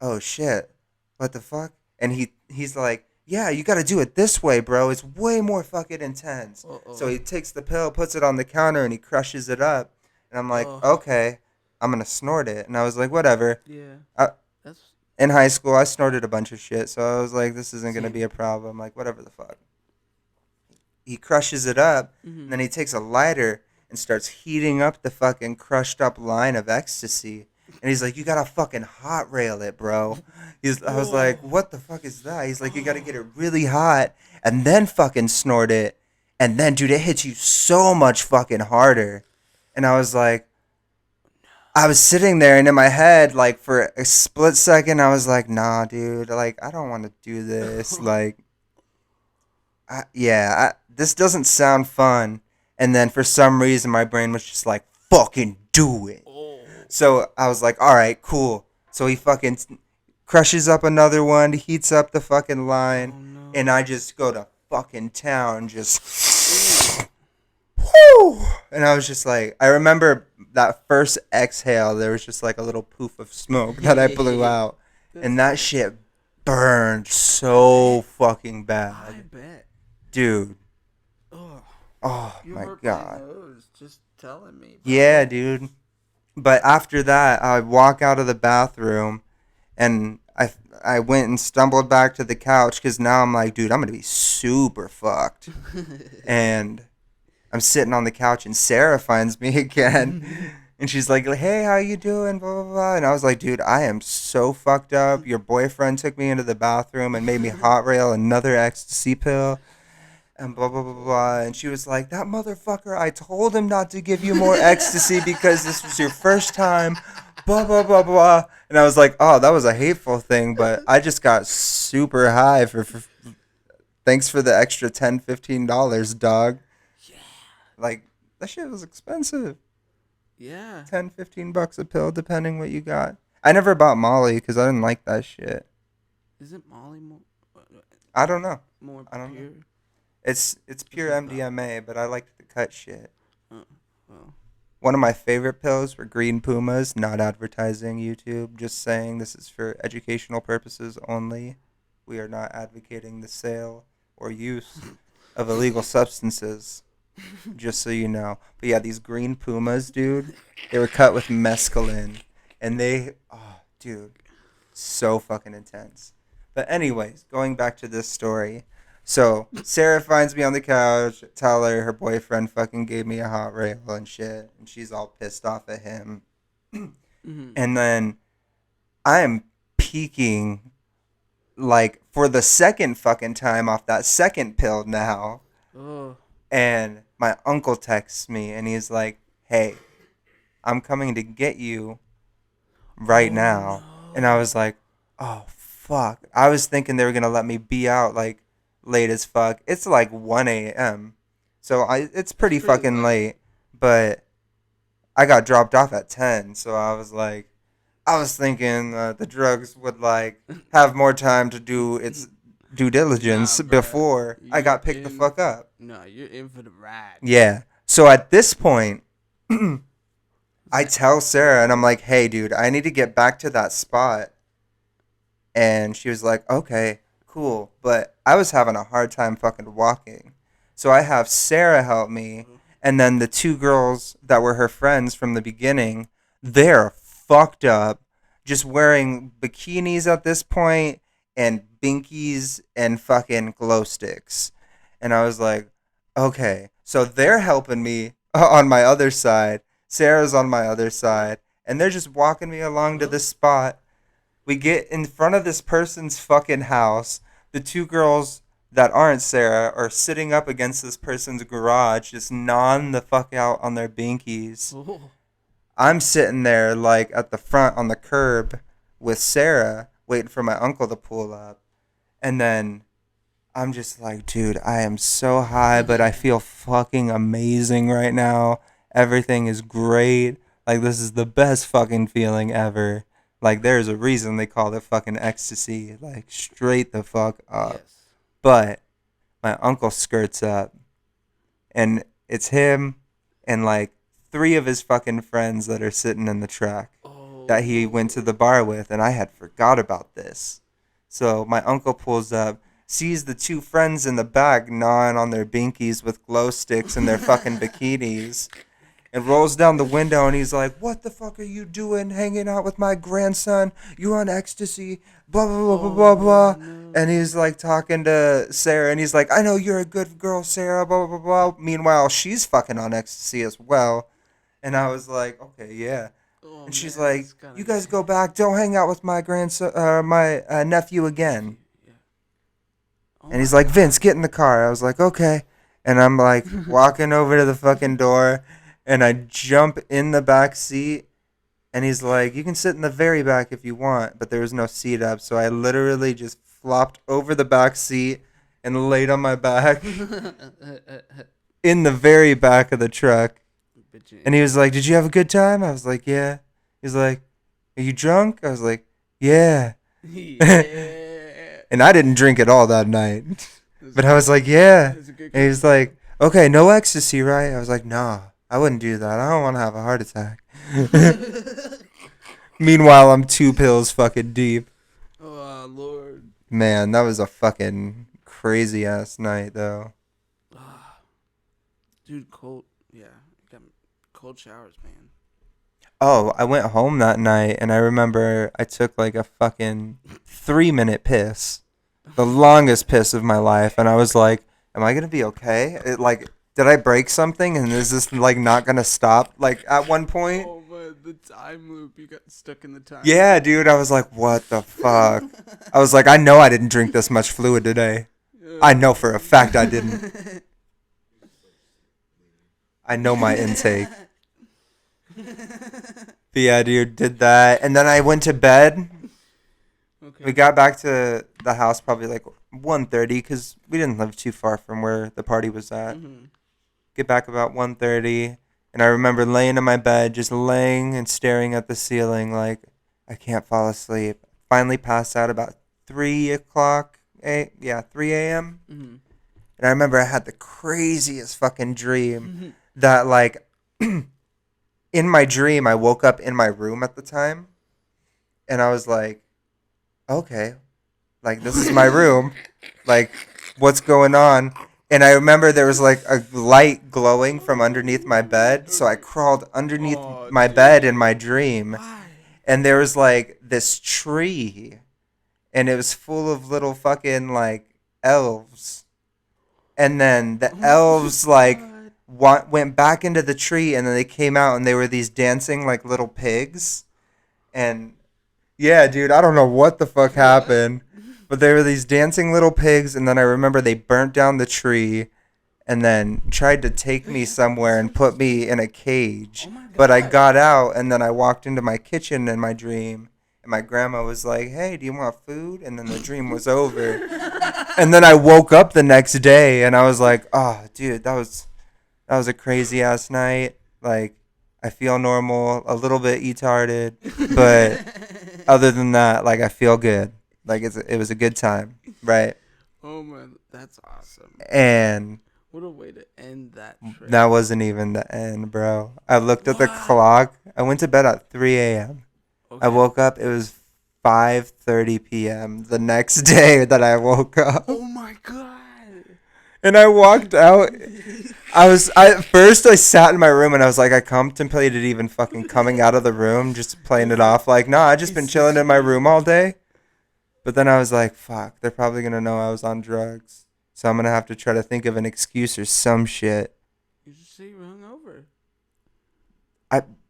oh shit, what the fuck? And he's like, yeah, you got to do it this way, bro. It's way more fucking intense. So he takes the pill, puts it on the counter, and he crushes it up. And I'm like, okay, I'm going to snort it. And I was like, whatever. Yeah. In high school, I snorted a bunch of shit. So I was like, this isn't going to be a problem. Like, whatever the fuck. He crushes it up, and then he takes a lighter and starts heating up the fucking crushed up line of ecstasy. And he's like, you gotta fucking hot rail it, bro. I was like, what the fuck is that? He's like, you gotta get it really hot and then fucking snort it. And then, dude, it hits you so much fucking harder. And I was like, I was sitting there and in my head, like, for a split second, I was like, nah, dude, like, I don't want to do this. Like, this doesn't sound fun. And then for some reason, my brain was just like, fucking do it. So I was like, all right, cool. So he fucking crushes up another one, heats up the fucking line, and I just go to fucking town, just, whoo! And I was just like, I remember that first exhale, there was just like a little poof of smoke that I blew out, and that shit burned so fucking bad. I bet. Dude. Oh my God. Just telling me. Bro. Yeah, dude. But after that, I walk out of the bathroom, and I went and stumbled back to the couch because now I'm like, dude, I'm going to be super fucked. And I'm sitting on the couch, and Sarah finds me again. And she's like, hey, how you doing? Blah, blah, blah. And I was like, dude, I am so fucked up. Your boyfriend took me into the bathroom and made me hot rail another ecstasy pill. And blah, blah, blah, blah. And she was like, that motherfucker, I told him not to give you more ecstasy because this was your first time. Blah, blah, blah, blah. And I was like, oh, that was a hateful thing. But I just got super high for thanks for the extra $10, $15, dog. Yeah. Like, that shit was expensive. Yeah. $10, $15 a pill, depending what you got. I never bought Molly because I didn't like that shit. Isn't Molly more? I don't know. More I don't pure? know. It's pure MDMA, but I like the cut shit. Well. one of my favorite pills were green pumas, not advertising YouTube, just saying this is for educational purposes only. We are not advocating the sale or use of illegal substances, just so you know. But yeah, these green pumas, dude, they were cut with mescaline. And oh, dude, so fucking intense. But anyways, going back to this story. So Sarah finds me on the couch, tell her boyfriend fucking gave me a hot rail and shit, and she's all pissed off at him. And then I am peeking like for the second fucking time off that second pill now. Oh. And my uncle texts me and he's like, "Hey, I'm coming to get you right now." No. And I was like, "Oh fuck." I was thinking they were going to let me be out like late as fuck. It's like 1 a.m. So it's pretty fucking late, but I got dropped off at 10, so I was thinking the drugs would like have more time to do its due diligence before I got picked the fuck up. No, you're in for the ride. Yeah. So at this point, I tell Sarah and I'm like, "Hey, dude, I need to get back to that spot." And she was like, "Okay, cool." But I was having a hard time fucking walking. So I have Sarah help me. And then the two girls that were her friends from the beginning, they're fucked up, just wearing bikinis at this point and binkies and fucking glow sticks. And I was like, okay. So they're helping me on my other side. Sarah's on my other side. And they're just walking me along to this spot. We get in front of this person's fucking house. The two girls that aren't Sarah are sitting up against this person's garage, just gnawing the fuck out on their binkies. Oh. I'm sitting there, like, at the front on the curb with Sarah, waiting for my uncle to pull up. And then I'm just like, dude, I am so high, but I feel fucking amazing right now. Everything is great. Like, this is the best fucking feeling ever. Like, there's a reason they call it fucking ecstasy. Like, straight the fuck up. Yes. But my uncle skirts up, and it's him and, like, 3 of his fucking friends that are sitting in the truck that he went to the bar with, and I had forgot about this. So my uncle pulls up, sees the 2 friends in the back gnawing on their binkies with glow sticks and their fucking bikinis, and rolls down the window and he's like, "What the fuck are you doing hanging out with my grandson? You on ecstasy, blah, blah, blah, blah, blah, blah." No. And he's like talking to Sarah and he's like, "I know you're a good girl, Sarah, blah, blah, blah, blah." Meanwhile, she's fucking on ecstasy as well. And I was like, "Okay, yeah." And she's like, "You guys go back. Don't hang out with my grandson, my nephew again." Yeah. Oh And he's like, "Vince, get in the car." I was like, "Okay." And I'm like walking over to the fucking door and I jump in the back seat and he's like, "You can sit in the very back if you want," but there was no seat up. So I literally just flopped over the back seat and laid on my back in the very back of the truck. And he was like, "Did you have a good time?" I was like, "Yeah." He's like, "Are you drunk?" I was like, "Yeah." Yeah. And I didn't drink at all that night. But I was like, "Yeah." And he was like, "Okay, no ecstasy, right?" I was like, "Nah, I wouldn't do that. I don't want to have a heart attack." Meanwhile, I'm 2 pills fucking deep. Oh, Lord. Man, that was a fucking crazy ass night, though. Dude, cold. Yeah. Got cold showers, man. Oh, I went home that night and I remember I took like a fucking 3-minute piss. The longest piss of my life. And I was like, "Am I going to be okay? Did I break something? And is this like not going to stop like at one point?" Oh, but the time loop. You got stuck in the time Yeah, dude. I was like, "What the fuck?" I was like, "I know I didn't drink this much fluid today. I know for a fact I didn't. I know my intake." But yeah, dude, did that. And then I went to bed. Okay. We got back to the house probably like 1:30 because we didn't live too far from where the party was at. Mhm. Get back about 1:30. And I remember laying in my bed, just laying and staring at the ceiling like I can't fall asleep. Finally passed out about 3 o'clock. 3 a.m. Mhm. And I remember I had the craziest fucking dream that like in my dream, I woke up in my room at the time, and I was like, okay, like this is my room, like what's going on? And I remember there was like a light glowing from underneath my bed, so I crawled underneath my bed in my dream, Why? and there was like this tree, and it was full of little fucking like elves. And then the elves like went back into the tree, and then they came out, and they were these dancing like little pigs. And yeah, dude, I don't know what the fuck happened, but they were these dancing little pigs. And then I remember they burnt down the tree, and then tried to take me somewhere and put me in a cage. Oh my But I God. got out, and then I walked into my kitchen in my dream, and my grandma was like, "Hey, do you want food?" And then the dream was over. And then I woke up the next day, and I was like, "Oh, dude, that was a crazy ass night. Like, I feel normal, a little bit retarded, but other than that, like, I feel good. Like, it was a good time, right?" Oh man, that's awesome. And What a way to end that trip. that wasn't even the end, bro. I looked at the What? clock. I went to bed at 3 a.m. I Okay. woke up. It was 5:30 p.m. the next day that I woke up. Oh my God. And I walked out. At first I sat in my room and I was like, I contemplated even fucking coming out of the room, just playing it off like, nah, I just been chilling in my room all day. But then I was like, fuck, they're probably gonna know I was on drugs, so I'm gonna have to try to think of an excuse or some shit. You just say you were hungover.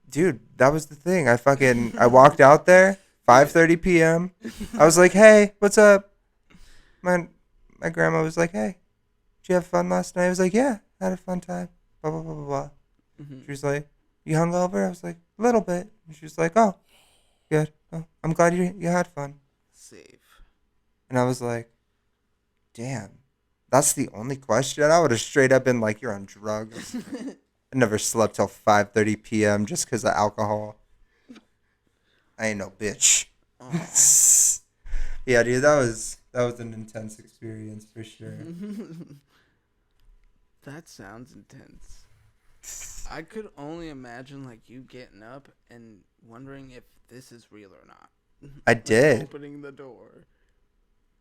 Dude, that was the thing. I walked out there, 5:30 p.m. I was like, hey, what's up? My grandma was like, hey, did you have fun last night? I was like, yeah, I had a fun time. Blah blah blah blah blah. She was like, you hungover? I was like, a little bit. And she was like, oh, good. Oh, I'm glad you had fun. Safe. And I was like, damn, that's the only question. I would have straight up been like, you're on drugs. I never slept till 5:30 p.m. just because of alcohol. I ain't no bitch. Yeah, dude, that was an intense experience for sure. That sounds intense. I could only imagine like you getting up and wondering if this is real or not. I Like, did. opening the door.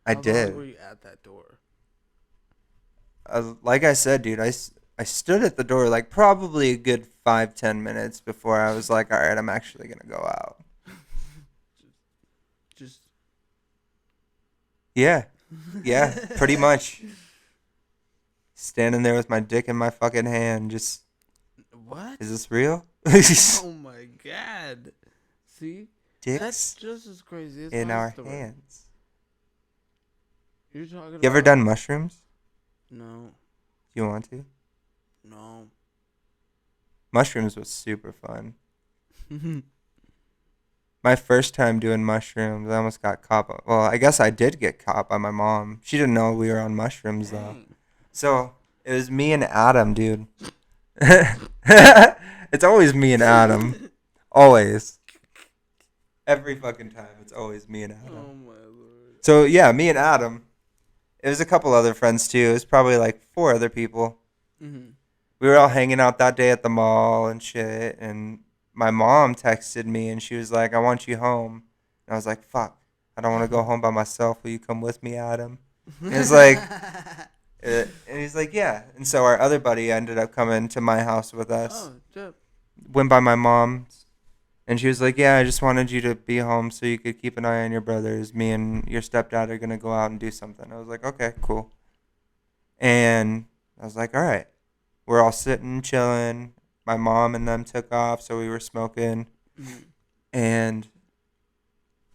I How did. long were you at that door? Like I said, dude, I stood at the door like probably a good 5-10 minutes before I was like, all right, I'm actually gonna go out. Just Yeah, pretty much. Standing there with my dick in my fucking hand, just, what? is this real? Oh my God. See? That's Dicks just as crazy as in my our story. hands. You're talking about. You ever done mushrooms? No. You want to? No. Mushrooms was super fun. My first time doing mushrooms, I almost got caught. Well, I guess I did get caught by my mom. She didn't know we were on mushrooms though. Dang. So it was me and Adam, dude. It's always me and Adam. Always. Every fucking time, it's always me and Oh Adam. my Lord. So yeah, me and Adam. It was a couple other friends too. It was probably like 4 other people. Mm-hmm. We were all hanging out that day at the mall and shit. And my mom texted me and she was like, I want you home. And I was like, fuck, I don't want to go home by myself. Will you come with me, Adam? And he's like, yeah. And so our other buddy ended up coming to my house with us. Oh, dope. Went by my mom's. And she was like, yeah, I just wanted you to be home so you could keep an eye on your brothers. Me and your stepdad are going to go out and do something. I was like, okay, cool. And I was like, all right. We're all sitting, chilling. My mom and them took off, so we were smoking. Mm-hmm. And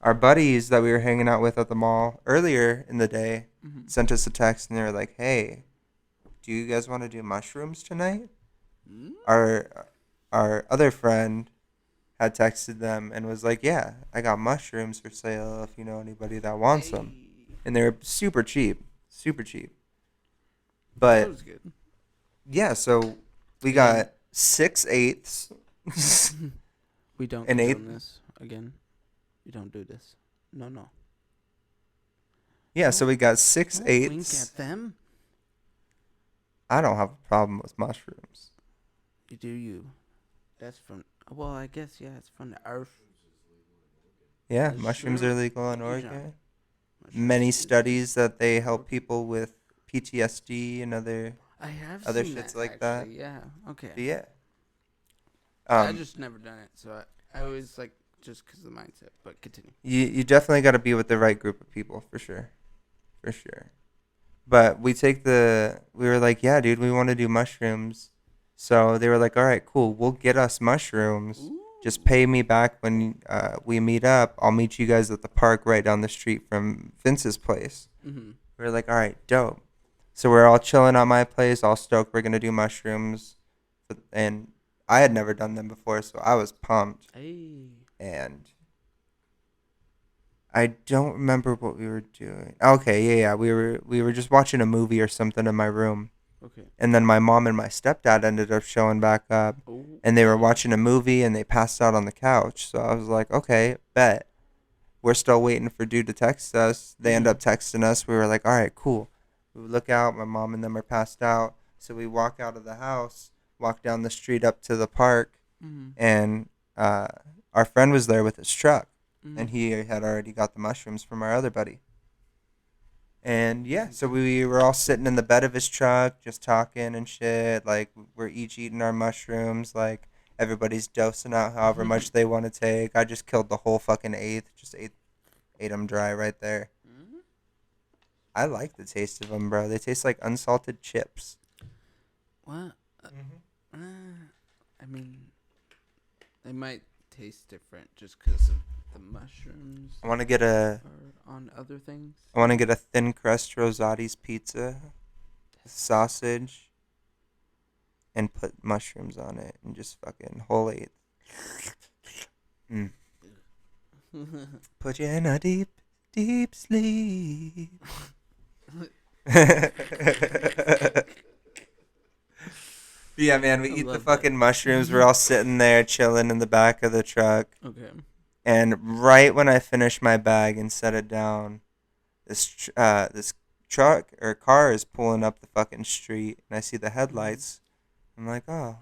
our buddies that we were hanging out with at the mall earlier in the day sent us a text, and they were like, hey, do you guys want to do mushrooms tonight? Mm-hmm. Our other friend had texted them and was like, yeah, I got mushrooms for sale if you know anybody that wants them. And they were super cheap. Super cheap. That But was good. yeah, so we got 6/8. We don't An condone eighth? this again. You don't do this. No. Yeah, so we got Don't wink 6/8. at them. I don't have a problem with mushrooms. You do you. That's from Well, I guess yeah, it's from the earth. Yeah, That's mushrooms true. are legal in Good job. Oregon. Many Mushrooms is studies that they help people with PTSD and I have other seen that shits like that. actually. Yeah. Okay. But yeah, I um, just never done it, so I always like just because of the mindset. But continue. you definitely got to be with the right group of people for sure, for sure. But we were like, yeah, dude, we want to do mushrooms. So they were like, all right, cool, we'll get us mushrooms. Ooh. Just pay me back when we meet up. I'll meet you guys at the park right down the street from Vince's place. Mhm. We were like, all right, dope. So we're all chilling at my place, all stoked. We're going to do mushrooms. And I had never done them before, so I was pumped. Hey. And I don't remember what we were doing. Okay, yeah. We were just watching a movie or something in my room. Okay. And then my mom and my stepdad ended up showing back up. Oh. And they were watching a movie and they passed out on the couch. So I was like, okay, bet. We're still waiting for dude to text us. They end up texting us. We were like, all right, cool. We look out. My mom and them are passed out. So we walk out of the house, walk down the street up to the park, Mhm. and our friend was there with his truck, Mhm. and he had already got the mushrooms from our other buddy. And yeah, so we were all sitting in the bed of his truck, just talking and shit. Like we're each eating our mushrooms. Like everybody's dosing out however much they want to take. I just killed the whole fucking eighth. Just ate them dry right there. Mhm. I like the taste of them, bro. They taste like unsalted chips. What? Mm-hmm. I mean, they might taste different just because of the mushrooms I want to get a or on other things. thin crust Rosati's pizza, sausage, and put mushrooms on it and just fucking whole eighth. Mm. Put you in a deep, deep sleep. Yeah, man, we I eat the love fucking that. mushrooms. We're all sitting there chilling in the back of the truck. Okay. And right when I finish my bag and set it down, this truck or car is pulling up the fucking street, and I see the headlights. I'm like, oh,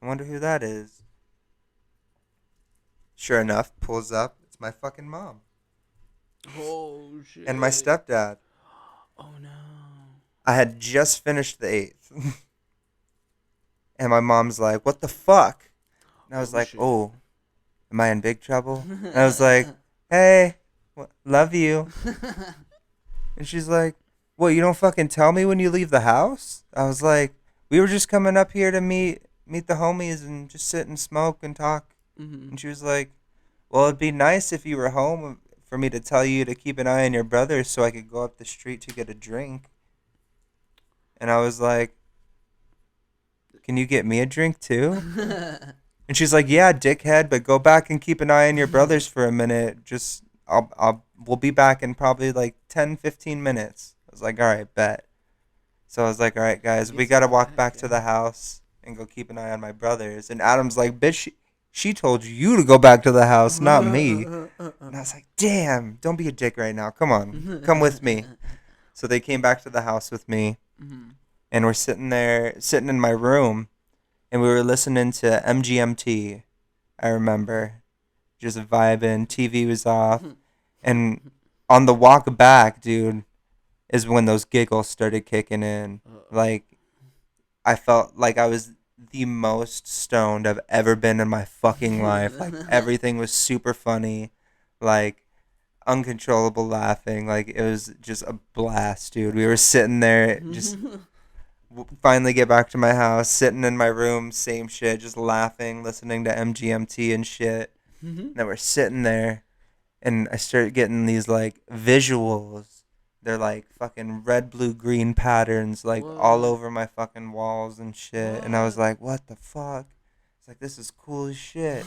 I wonder who that is. Sure enough, pulls up. It's my fucking mom Oh shit. and my stepdad. Oh no. I had just finished the eighth, and my mom's like, "What the fuck?" And I was Oh like, shit. "Oh, am I in big trouble?" And I was like, "Hey, love you." And she's like, "What? You don't fucking tell me when you leave the house?" I was like, "We were just coming up here to meet the homies and just sit and smoke and talk." Mhm. And she was like, "Well, it'd be nice if you were home for me to tell you to keep an eye on your brother so I could go up the street to get a drink." And I was like, "Can you get me a drink too?" And she's like, "Yeah, dickhead, but go back and keep an eye on your brothers for a minute. Just we'll be back in probably like 10, 15 minutes." I was like, "All right, bet." So I was like, "All right, guys, we Gets got to you walk back, back to yeah. the house and go keep an eye on my brothers." And Adam's like, "Bitch, she told you to go back to the house, not me." And I was like, "Damn, don't be a dick right now. Come on. Come with me." So they came back to the house with me, Mhm. and we're sitting there, sitting in my room, and we were listening to MGMT. I remember just vibing. TV was off, and on the walk back, dude, is when those giggles started kicking in. Like I felt like I was the most stoned I've ever been in my fucking life. Like everything was super funny, like uncontrollable laughing. Like it was just a blast, dude. We were sitting there just finally get back to my house, sitting in my room, same shit, just laughing, listening to MGMT and shit. And then we're sitting there, and I started getting these like visuals. They're like fucking red, blue, green patterns, like all What? over my fucking walls and shit. And I was What? like, what the fuck? It's like, this is cool as shit.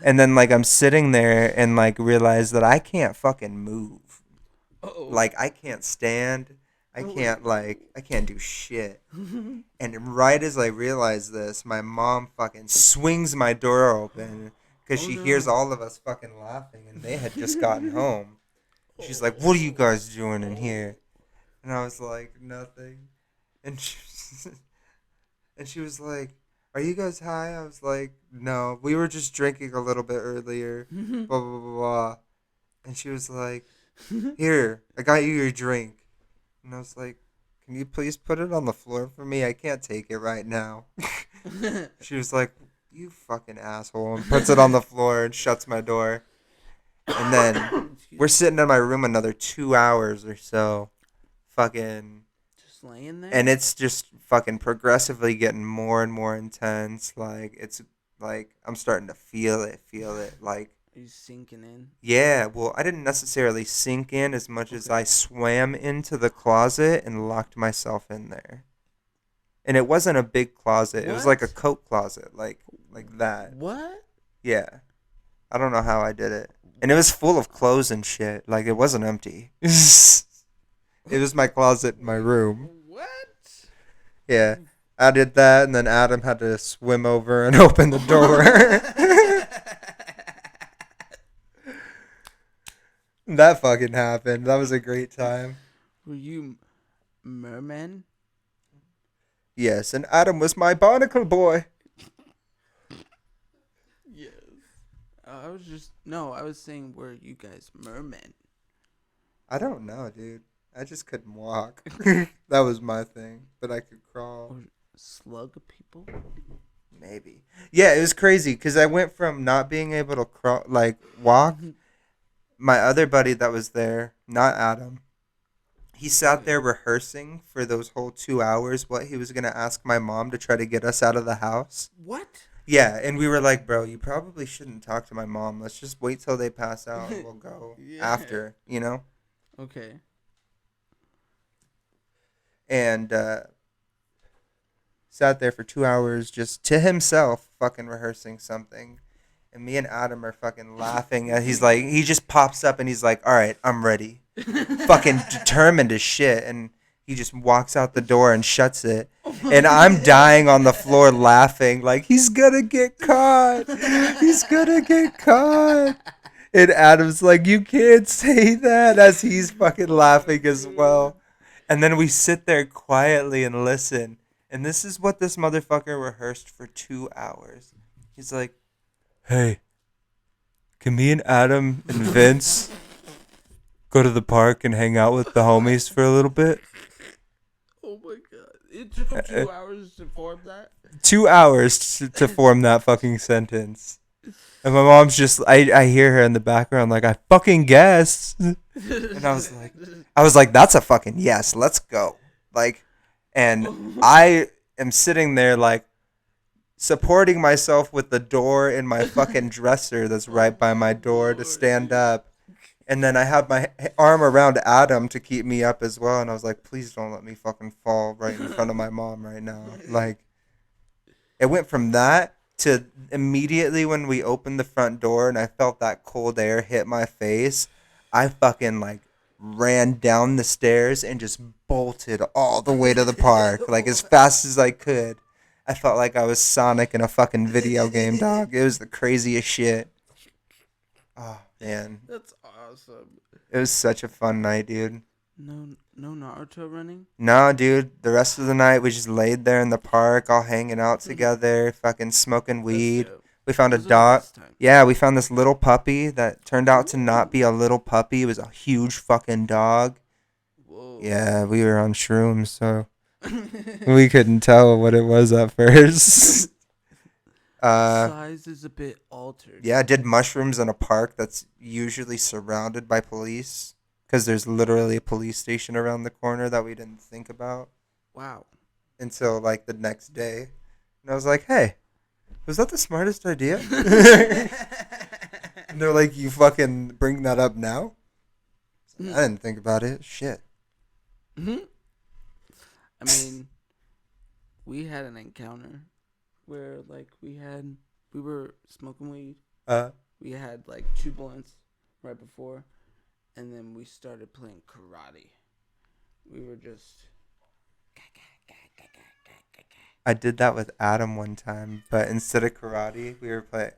And then like I'm sitting there and like realize that I can't fucking move. Oh. Like I can't stand. Oh wait. I can't do shit. And right as I realize this, my mom fucking swings my door open because Oh she hears no. all of us fucking laughing, and they had just gotten home. She's like, "What are you guys doing in here?" And I was like, "Nothing." And she, and she was like, are you guys high? I was like, no, we were just drinking a little bit earlier. Blah, blah, blah, blah. And she was like, here, I got you your drink. And I was like, can you please put it on the floor for me? I can't take it right now. She was like, you fucking asshole. And puts it on the floor and shuts my door. And then we're sitting in my room another 2 hours or so. Fucking. Just laying there? And it's just fucking progressively getting more and more intense. Like, it's like, I'm starting to feel it. Like, Are you sinking in? yeah, well, I didn't necessarily sink in as much as I swam into the closet and locked myself in there. And it wasn't a big closet. It was like a What? coat closet, like that. What? Yeah. I don't know how I did it. And it was full of clothes and shit. Like, it wasn't empty. It was my closet in my room. What? Yeah. I did that, and then Adam had to swim over and open the door. That fucking happened. That was a great time. Were you merman? Yes, and Adam was my barnacle boy. Yes. I was saying, were you guys mermen? I don't know, dude. I just couldn't walk. That was my thing. But I could crawl. Or slug people? Maybe. Yeah, it was crazy because I went from not being able to crawl, like walk. My other buddy that was there, not Adam, he sat there rehearsing for those whole 2 hours what he was going to ask my mom to try to get us out of the house. What? Yeah, and we were like, bro, you probably shouldn't talk to my mom. Let's just wait till they pass out and we'll go after, you know? Okay. And sat there for 2 hours just to himself fucking rehearsing something. And me and Adam are fucking laughing. And he's like, he just pops up and he's like, all right, I'm ready. Fucking determined as shit. And he just walks out the door and shuts it. And I'm dying on the floor laughing like, he's gonna get caught. He's gonna get caught. And Adam's like, you can't say that, as he's fucking laughing as well. And then we sit there quietly and listen. And this is what this motherfucker rehearsed for 2 hours. He's like, hey, can me and Adam and Vince go to the park and hang out with the homies for a little bit? Oh my god. It took him 2 hours to form that? 2 hours to form that fucking sentence. And my mom's just, I hear her in the background like, I fucking guess. And I was like, that's a fucking yes, let's go. Like, and I am sitting there like supporting myself with the door in my fucking dresser that's right by my door to stand up. And then I have my arm around Adam to keep me up as well. And I was like, please don't let me fucking fall right in front of my mom right now. Like, it went from that to immediately when we opened the front door and I felt that cold air hit my face, I fucking like ran down the stairs and just bolted all the way to the park, like as fast as I could. I felt like I was Sonic in a fucking video game, dog. It was the craziest shit. Oh, man. That's awesome. It was such a fun night, dude. No Naruto running? No, dude. The rest of the night, we just laid there in the park, all hanging out together, fucking smoking weed. We found a dog. Yeah, we found this little puppy that turned out to not be a little puppy. It was a huge fucking dog. Whoa. Yeah, we were on shrooms, so we couldn't tell what it was at first. Size is a bit altered. Yeah, I did mushrooms in a park that's usually surrounded by police because there's literally a police station around the corner that we didn't think about. Wow. Until like the next day. And I was like, hey, was that the smartest idea? And they're like, you fucking bring that up now? I didn't think about it. Shit. I mean, we had an encounter where like we were smoking weed. We had like 2 blunts right before, and then we started playing karate. We were just. I did that with Adam one time, but instead of karate, we were playing.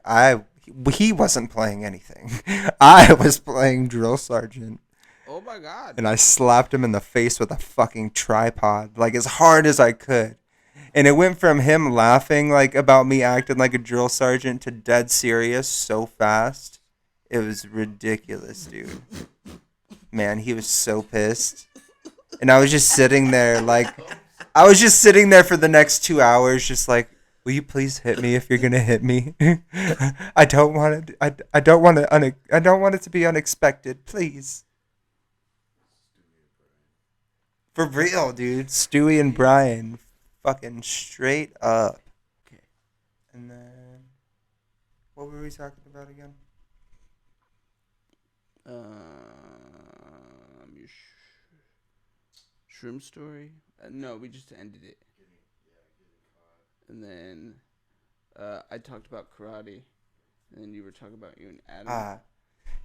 He wasn't playing anything. I was playing drill sergeant. Oh my god! And I slapped him in the face with a fucking tripod, like as hard as I could. And it went from him laughing like about me acting like a drill sergeant to dead serious so fast. It was ridiculous, dude. Man, he was so pissed. And I was just sitting there for the next 2 hours, just like, will you please hit me if you're gonna hit me? I don't want it. I don't want it. I don't want it to be unexpected. Please. For real, dude. Stewie and Brian, fucking straight up. Okay. And then, what were we talking about again? Your shroom story. No, we just ended it. And then I talked about karate, and then you were talking about you and Adam.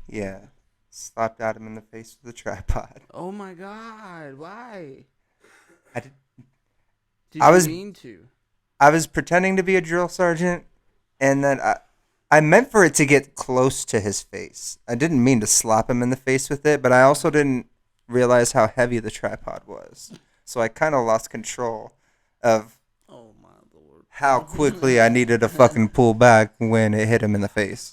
Yeah. Slapped Adam in the face with a tripod. Oh my God! Why? I did. Did you mean to? I was pretending to be a drill sergeant, and then I meant for it to get close to his face. I didn't mean to slap him in the face with it, but I also didn't realize how heavy the tripod was. So I kind of lost control of how quickly I needed to fucking pull back when it hit him in the face.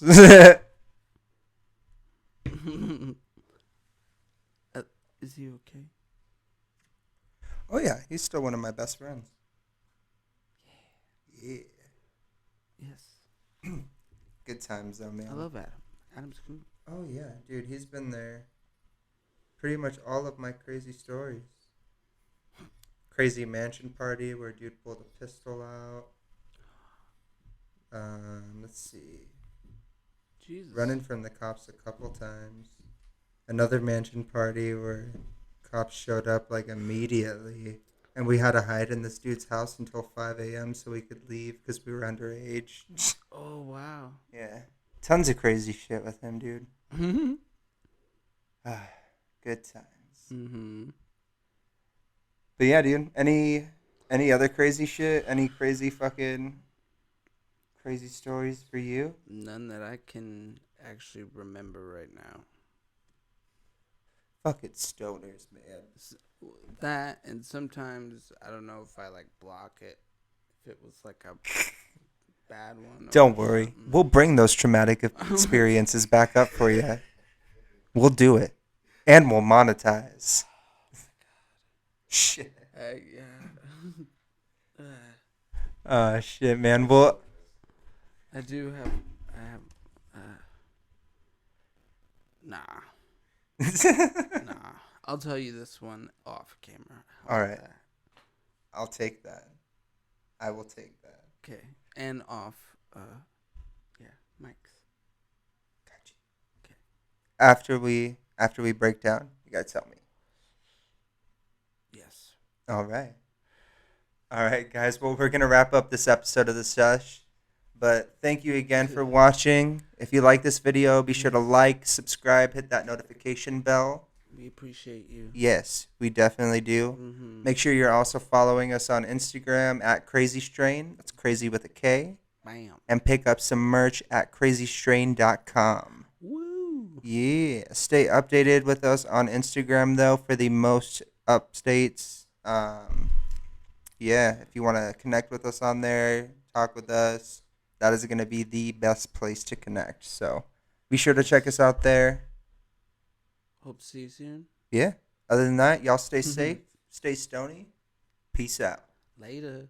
Is he okay? Oh, yeah. He's still one of my best friends. Yeah. Yes. Good times, though, man. I love Adam. Adam's cool. Oh, yeah. Dude, he's been there pretty much all of my crazy stories. Crazy mansion party where dude pulled a pistol out. Let's see. Jesus. Running from the cops a couple times. Another mansion party where cops showed up like immediately. And we had to hide in this dude's house until 5 a.m. so we could leave because we were underage. Oh, wow. Yeah. Tons of crazy shit with him, dude. Mm-hmm. Good times. Mm-hmm. But yeah, dude. Any other crazy shit? Any crazy fucking crazy stories for you? None that I can actually remember right now. Fuck it, stoners, man. That, and sometimes I don't know if I like block it. If it was like a bad one. Don't worry. We'll bring those traumatic experiences back up for you. We'll do it. And we'll monetize. Shit. Yeah. Shit, man. Well, I have. Nah. Nah. I'll tell you this one off camera. All right. I'll take that. I will take that. Okay. And off. Yeah. Mics. Gotcha. Okay. After we break down, you gotta tell me. Yes. All right, guys. Well, we're gonna wrap up this episode of the Sesh. But thank you again for watching. If you like this video, be sure to like, subscribe, hit that notification bell. We appreciate you. Yes, we definitely do. Mm-hmm. Make sure you're also following us on Instagram at Krazy Strain. That's crazy with a K. Bam. And pick up some merch at crazystrain.com. Woo. Yeah. Stay updated with us on Instagram, though, for the most updates. Yeah, if you want to connect with us on there, talk with us, that is going to be the best place to connect. So be sure to check us out there. Hope to see you soon. Yeah. Other than that, y'all stay safe, stay stony. Peace out. Later.